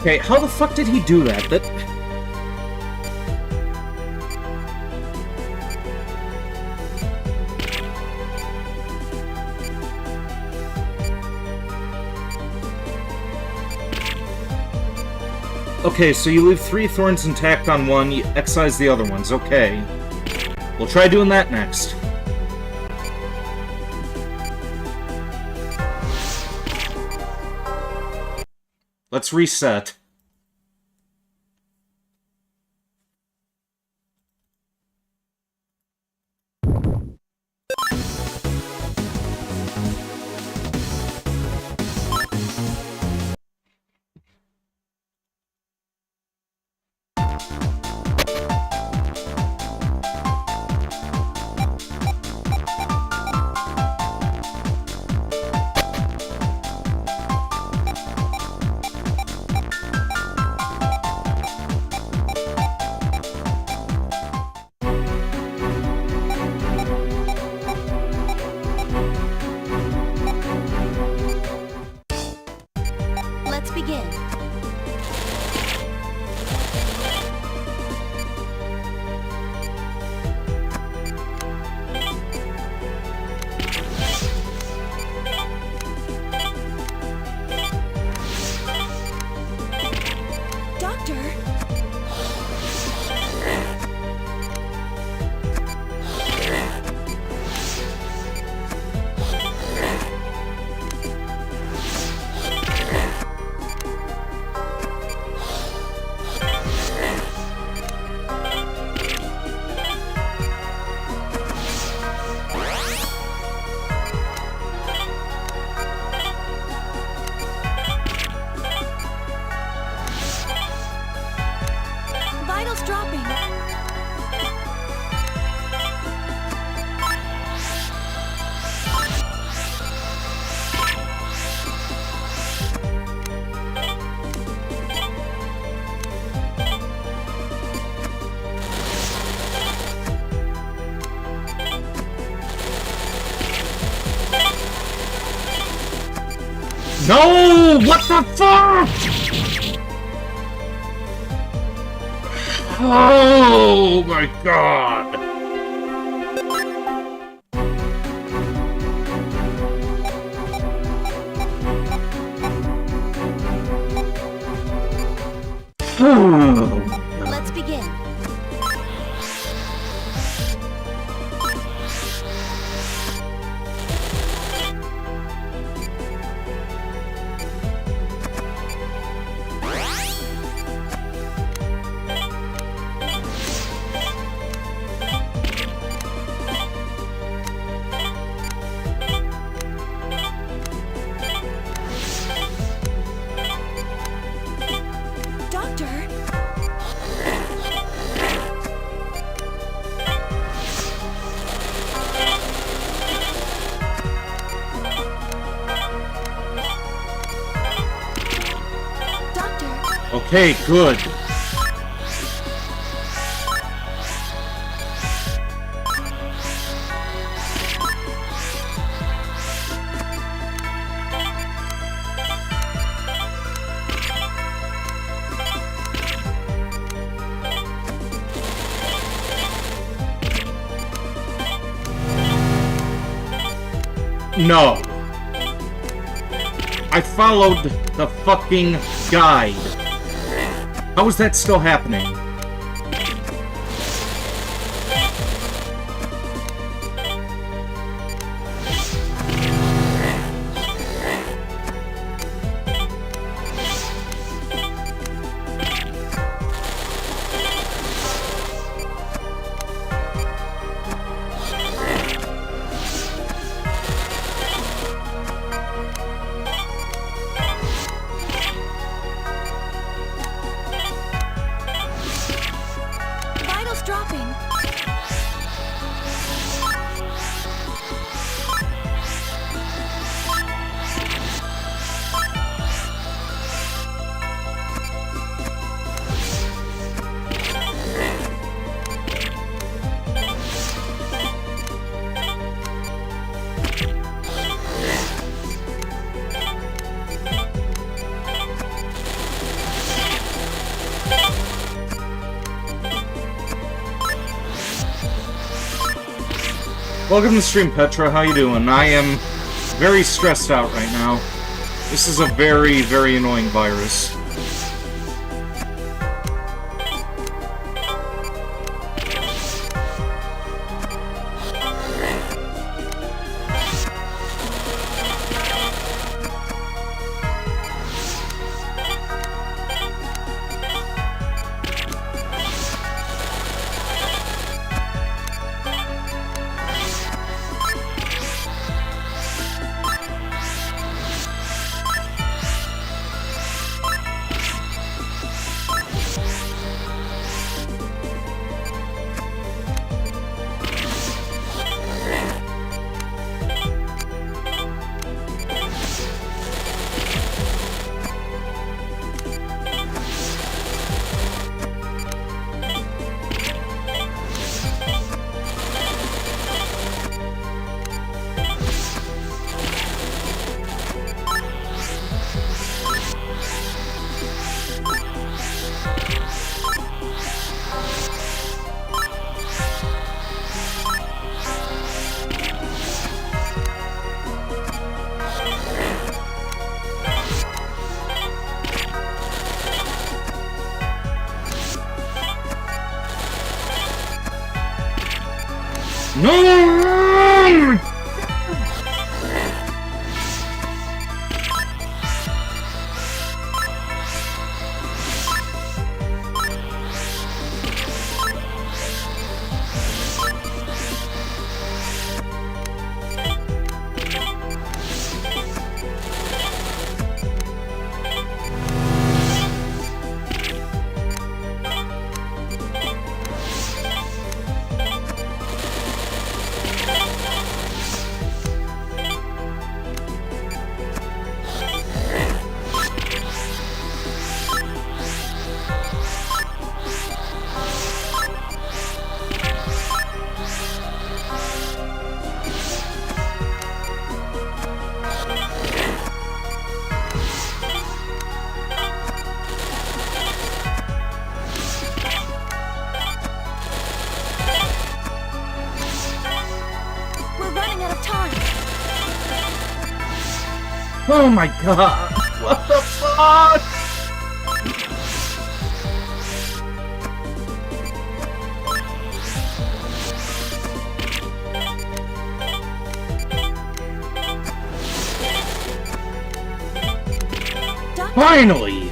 Okay, how the fuck did he do that? Okay, so you leave 3 thorns intact on one, you excise the other ones. Okay. We'll try doing that next. Let's reset. Let's begin. Doctor? Vitals dropping. No! What the fuck? Oh my god! Let's begin. Doctor? Doctor? Okay, good. No. I followed the fucking guide. How is that still happening? Vitals dropping. Welcome to the stream, Petra. How you doing? I am very stressed out right now. This is a very, very annoying virus. No! Oh my god! What the fuck? Finally!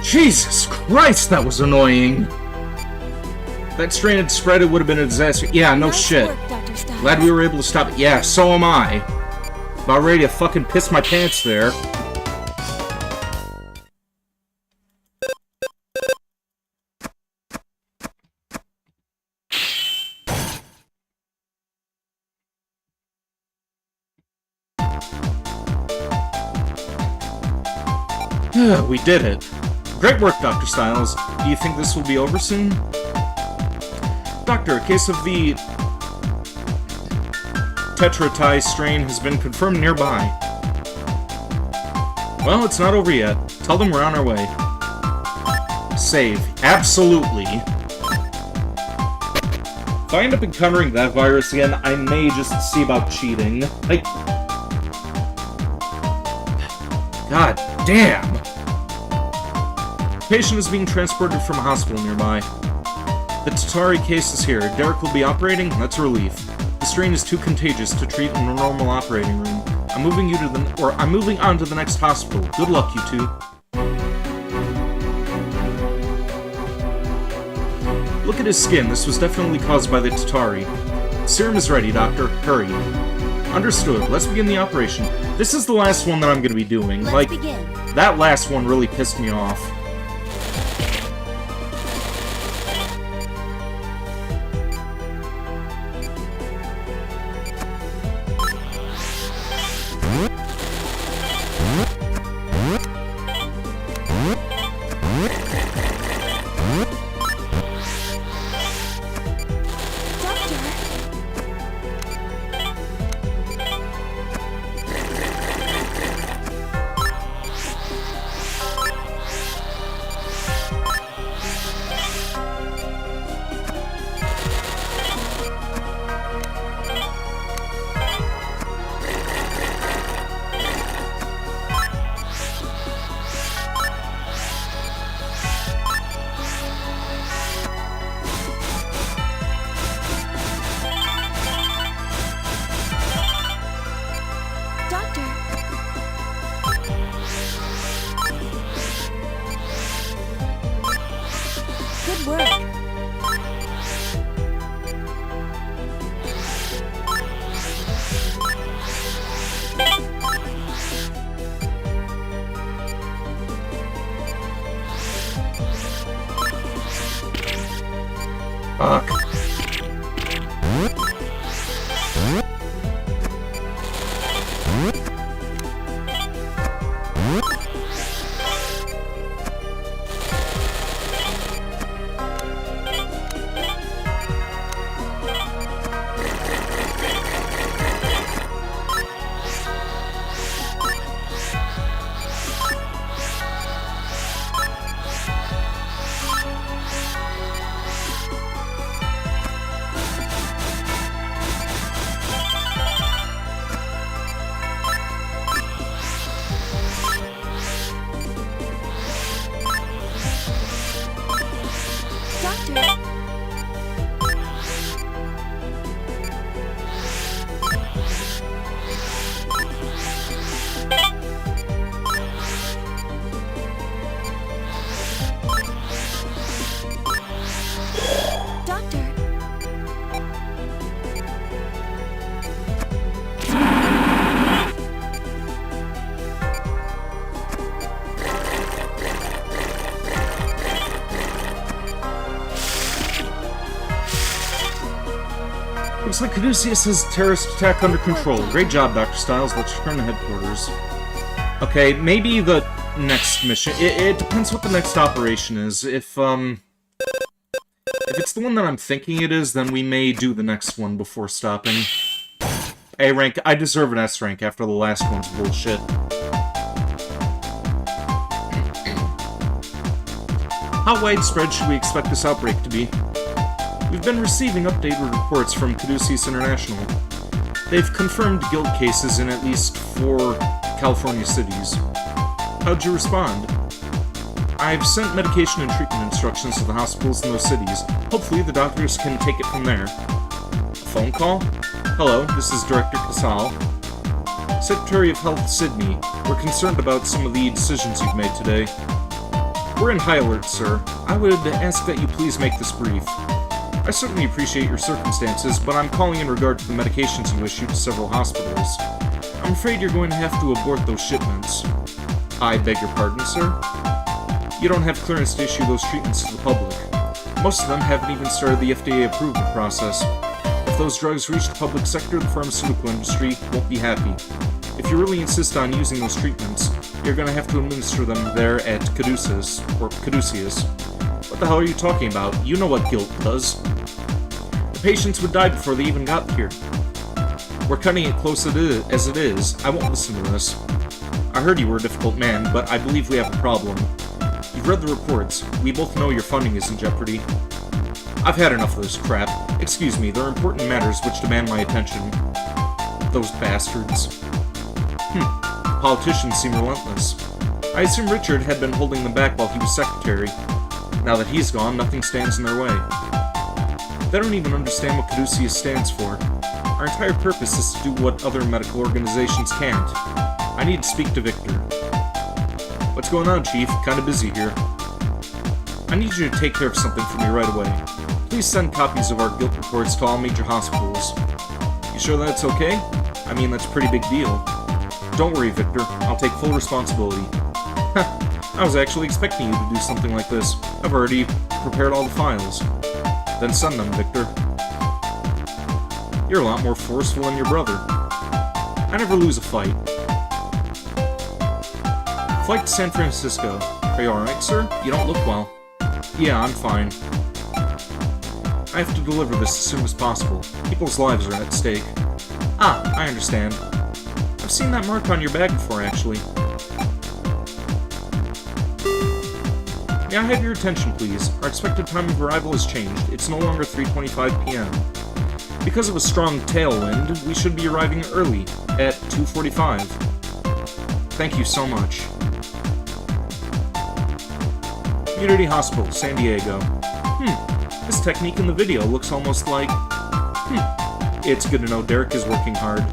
Jesus Christ, that was annoying! If that strain had spread, it would have been a disaster. Yeah, no Nice shit. work, Dr. Styles. Glad we were able to stop it. Yeah, so am I. About ready to fucking piss my pants there. We did it. Great work, Dr. Styles. Do you think this will be over soon? Doctor, a case of the tetratai strain has been confirmed nearby. Well, it's not over yet. Tell them we're on our way. Save. Absolutely. If I end up encountering that virus again, I may just see about cheating. Like... God damn! The patient is being transported from a hospital nearby. The Tatari case is here. Derek will be operating? That's a relief. The strain is too contagious to treat in a normal operating room. I'm moving on to the next hospital. Good luck, you two. Look at his skin. This was definitely caused by the Tatari. Serum is ready, Doctor. Hurry. Understood. Let's begin the operation. This is the last one that I'm going to be doing. Let's begin. That last one really pissed me off. Good work. Fuck. Looks like Caduceus has terrorist attack under control. Great job, Dr. Styles. Let's return to headquarters. Okay, maybe the next mission. It depends what the next operation is. If it's the one that I'm thinking it is, then we may do the next one before stopping. A rank. I deserve an S rank after the last one's bullshit. How widespread should we expect this outbreak to be? We've been receiving updated reports from Caduceus International. They've confirmed G.U.I.L.T cases in at least 4 California cities. How'd you respond? I've sent medication and treatment instructions to the hospitals in those cities. Hopefully the doctors can take it from there. Phone call? Hello, this is Director Casal. Secretary of Health Sydney, we're concerned about some of the decisions you've made today. We're in high alert, sir. I would ask that you please make this brief. I certainly appreciate your circumstances, but I'm calling in regard to the medications you issued to several hospitals. I'm afraid you're going to have to abort those shipments. I beg your pardon, sir? You don't have clearance to issue those treatments to the public. Most of them haven't even started the FDA approval process. If those drugs reach the public sector, the pharmaceutical industry won't be happy. If you really insist on using those treatments, you're going to have to administer them there at Caduceus. What the hell are you talking about? You know what G.U.I.L.T does. The patients would die before they even got here. We're cutting it close as it is. I won't listen to this. I heard you were a difficult man, but I believe we have a problem. You've read the reports. We both know your funding is in jeopardy. I've had enough of this crap. Excuse me, there are important matters which demand my attention. Those bastards. Politicians seem relentless. I assume Richard had been holding them back while he was secretary. Now that he's gone, nothing stands in their way. They don't even understand what Caduceus stands for. Our entire purpose is to do what other medical organizations can't. I need to speak to Victor. What's going on, Chief? Kinda busy here. I need you to take care of something for me right away. Please send copies of our G.U.I.L.T reports to all major hospitals. You sure that's okay? I mean, that's a pretty big deal. Don't worry, Victor. I'll take full responsibility. I was actually expecting you to do something like this. I've already prepared all the files. Then send them, Victor. You're a lot more forceful than your brother. I never lose a fight. Flight to San Francisco. Are you alright, sir? You don't look well. Yeah, I'm fine. I have to deliver this as soon as possible. People's lives are at stake. Ah, I understand. I've seen that mark on your bag before, actually. May I have your attention, please? Our expected time of arrival has changed. It's no longer 3:25 p.m. Because of a strong tailwind, we should be arriving early, at 2:45. Thank you so much. Community Hospital, San Diego. This technique in the video looks almost like... It's good to know Derek is working hard.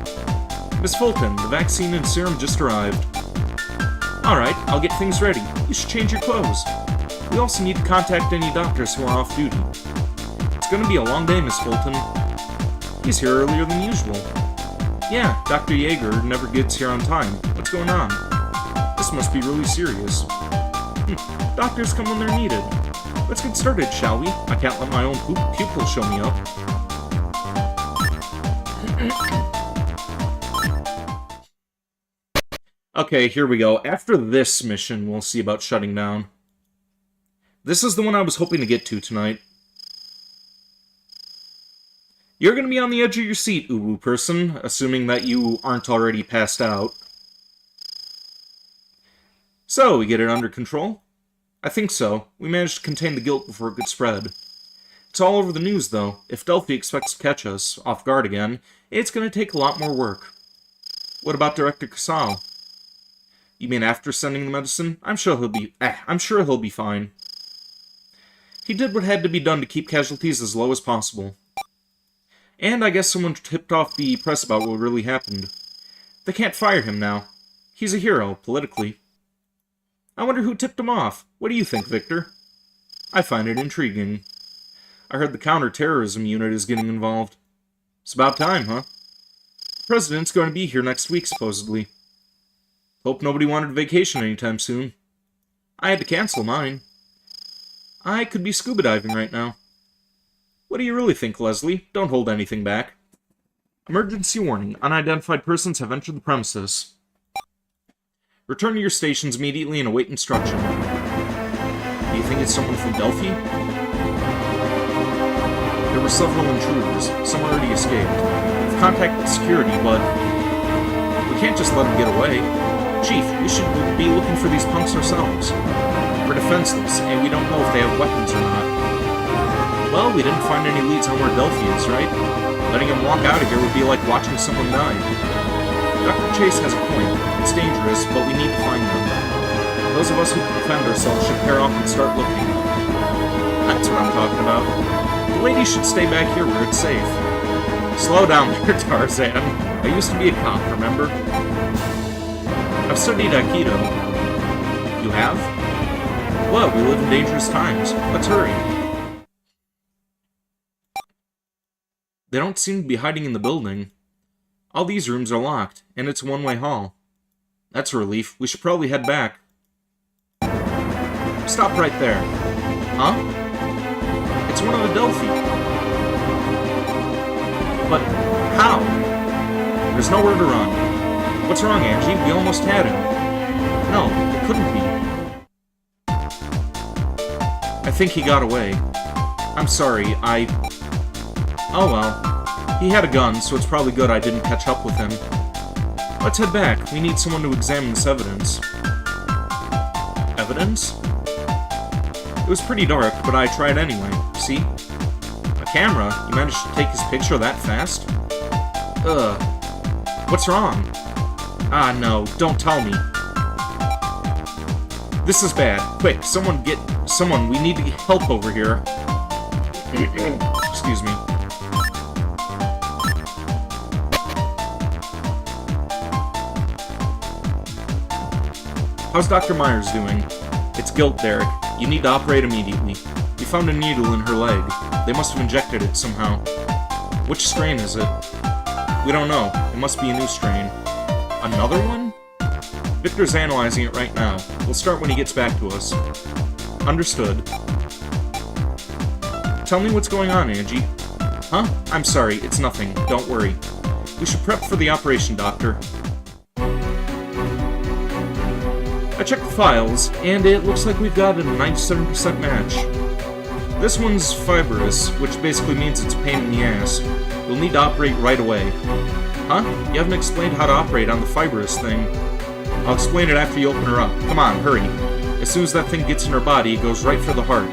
Miss Fulton, the vaccine and serum just arrived. Alright, I'll get things ready. You should change your clothes. We also need to contact any doctors who are off duty. It's gonna be a long day, Miss Fulton. He's here earlier than usual. Yeah, Dr. Yeager never gets here on time. What's going on? This must be really serious. Doctors come when they're needed. Let's get started, shall we? I can't let my own pupil show me up. Okay, here we go. After this mission, we'll see about shutting down. This is the one I was hoping to get to tonight. You're gonna be on the edge of your seat, uwu person, assuming that you aren't already passed out. So, we get it under control? I think so. We managed to contain the G.U.I.L.T before it could spread. It's all over the news, though. If Delphi expects to catch us off guard again, it's gonna take a lot more work. What about Director Casal? You mean after sending the medicine? I'm sure he'll be fine. He did what had to be done to keep casualties as low as possible. And I guess someone tipped off the press about what really happened. They can't fire him now. He's a hero, politically. I wonder who tipped him off. What do you think, Victor? I find it intriguing. I heard the counter-terrorism unit is getting involved. It's about time, huh? The president's going to be here next week, supposedly. Hope nobody wanted a vacation anytime soon. I had to cancel mine. I could be scuba diving right now. What do you really think, Leslie? Don't hold anything back. Emergency warning. Unidentified persons have entered the premises. Return to your stations immediately and await instruction. Do you think it's someone from Delphi? There were several intruders. Some already escaped. We've contacted security, but we can't just let them get away. Chief, we should be looking for these punks ourselves. We're defenseless, and we don't know if they have weapons or not. Well, we didn't find any leads on where Delphi is, right? Letting them walk out of here would be like watching someone die. Dr. Chase has a point. It's dangerous, but we need to find them. Those of us who can defend ourselves should pair off and start looking. That's what I'm talking about. The ladies should stay back here where it's safe. Slow down there, Tarzan. I used to be a cop, remember? I've studied Aikido. You have? Well, we live in dangerous times. Let's hurry. They don't seem to be hiding in the building. All these rooms are locked, and it's a one-way hall. That's a relief. We should probably head back. Stop right there. Huh? It's one of the Delphi. But how? There's nowhere to run. What's wrong, Angie? We almost had him. No, it couldn't be. I think he got away. I'm sorry, Oh well. He had a gun, so it's probably good I didn't catch up with him. Let's head back. We need someone to examine this evidence. Evidence? It was pretty dark, but I tried anyway. See? A camera? You managed to take his picture that fast? Ugh. What's wrong? Ah, no. Don't tell me. This is bad. Quick, someone, we need to get help over here. Excuse me. How's Dr. Myers doing? It's G.U.I.L.T, Derek. You need to operate immediately. We found a needle in her leg. They must have injected it somehow. Which strain is it? We don't know. It must be a new strain. Another one? Victor's analyzing it right now. We'll start when he gets back to us. Understood. Tell me what's going on, Angie. Huh? I'm sorry, it's nothing. Don't worry. We should prep for the operation, Doctor. I checked the files, and it looks like we've got a 97% match. This one's fibrous, which basically means it's a pain in the ass. You'll need to operate right away. Huh? You haven't explained how to operate on the fibrous thing. I'll explain it after you open her up. Come on, hurry. As soon as that thing gets in her body, it goes right for the heart.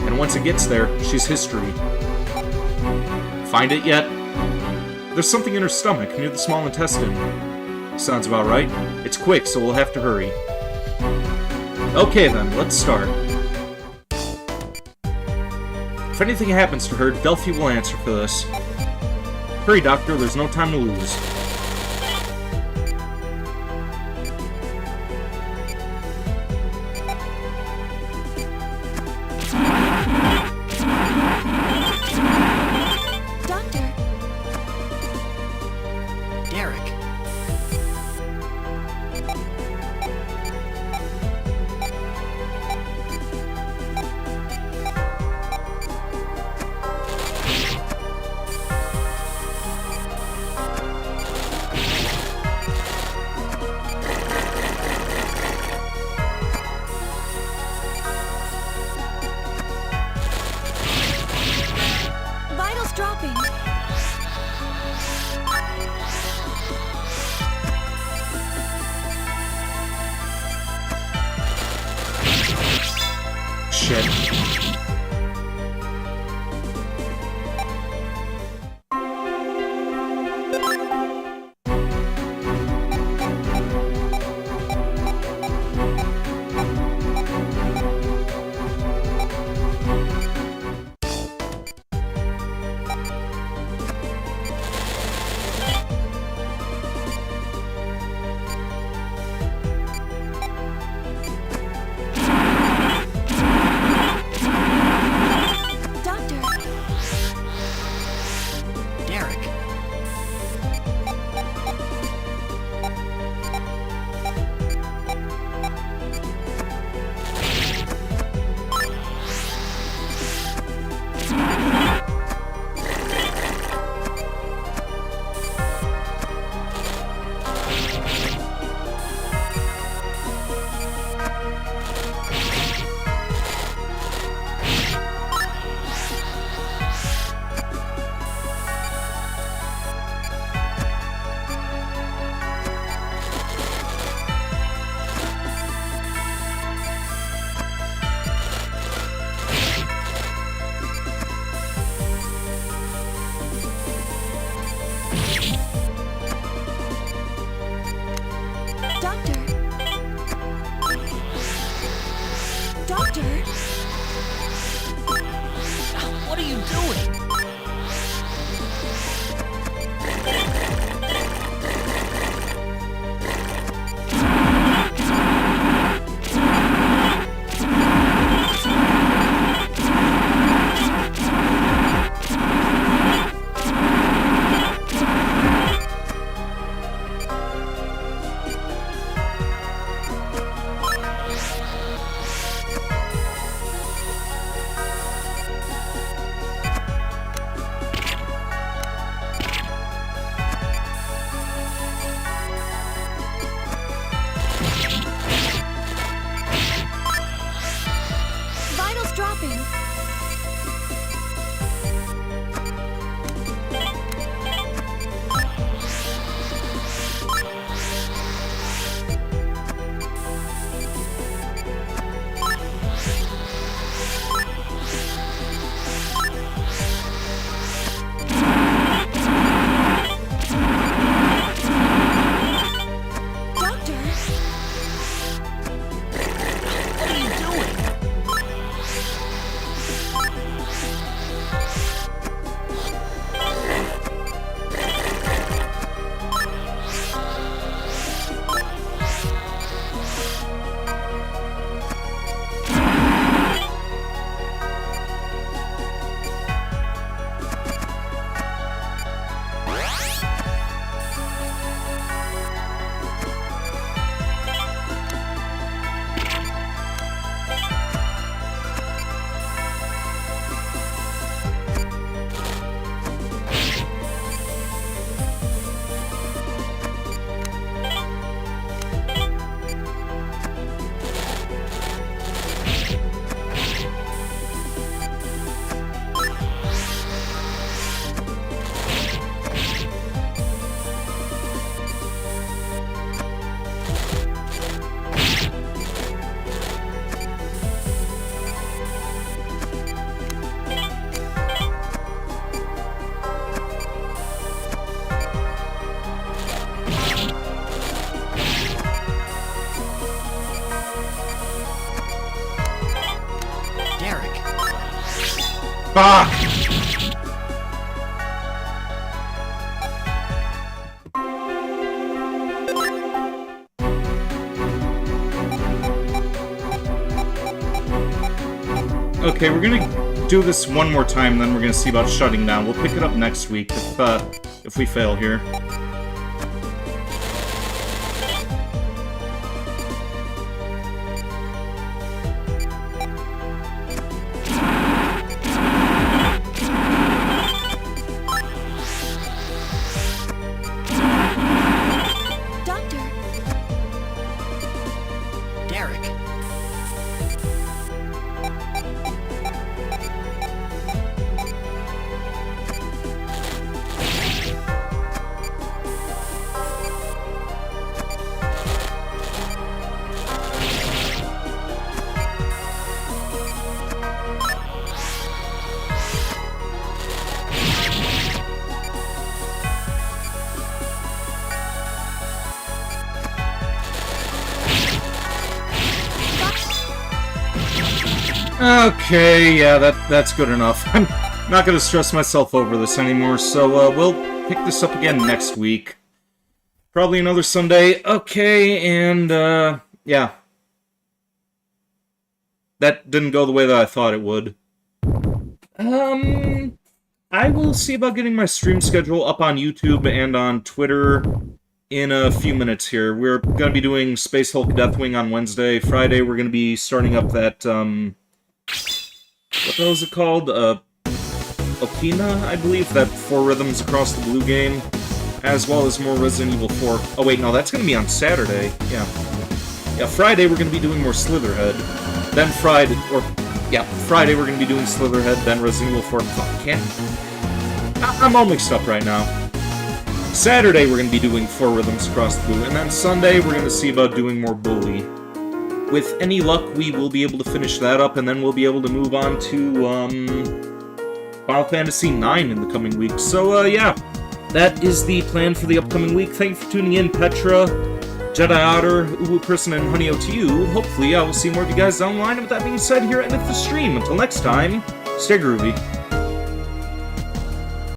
And once it gets there, she's history. Find it yet? There's something in her stomach, near the small intestine. Sounds about right. It's quick, so we'll have to hurry. Okay then, let's start. If anything happens to her, Delphi will answer for this. Hurry, Doctor, there's no time to lose. Doctor. Derek. Vitals dropping. Shit. dropping. Doctor, What are you doing? Derek, Fuck! Okay, we're gonna do this one more time, then we're gonna see about shutting down. We'll pick it up next week if we fail here. doctor, Derek. Okay, yeah, that's good enough. I'm not gonna stress myself over this anymore, so we'll pick this up again next week. Probably another Sunday. Okay, and yeah. That didn't go the way that I thought it would. I will see about getting my stream schedule up on YouTube and on Twitter in a few minutes here. We're gonna be doing Space Hulk Deathwing on Wednesday. Friday, we're gonna be starting up that, what the hell is it called? Okina, I believe, that 4 Rhythms Across the Blue game, as well as more Resident Evil 4. Oh wait, no, that's gonna be on Saturday. Yeah, Friday we're gonna be doing more Slitherhead. Then Friday we're gonna be doing Slitherhead, then Resident Evil 4. I'm all mixed up right now. Saturday we're gonna be doing 4 Rhythms Across the Blue, and then Sunday we're gonna see about doing more Bully. With any luck, we will be able to finish that up, and then we'll be able to move on to, Final Fantasy IX in the coming weeks. So, yeah, that is the plan for the upcoming week. Thank you for tuning in, Petra, Jedi Otter, Uwu Person, and Honey O2U. Hopefully, I will see more of you guys down the line. And with that being said, here endeth the stream. Until next time, stay groovy.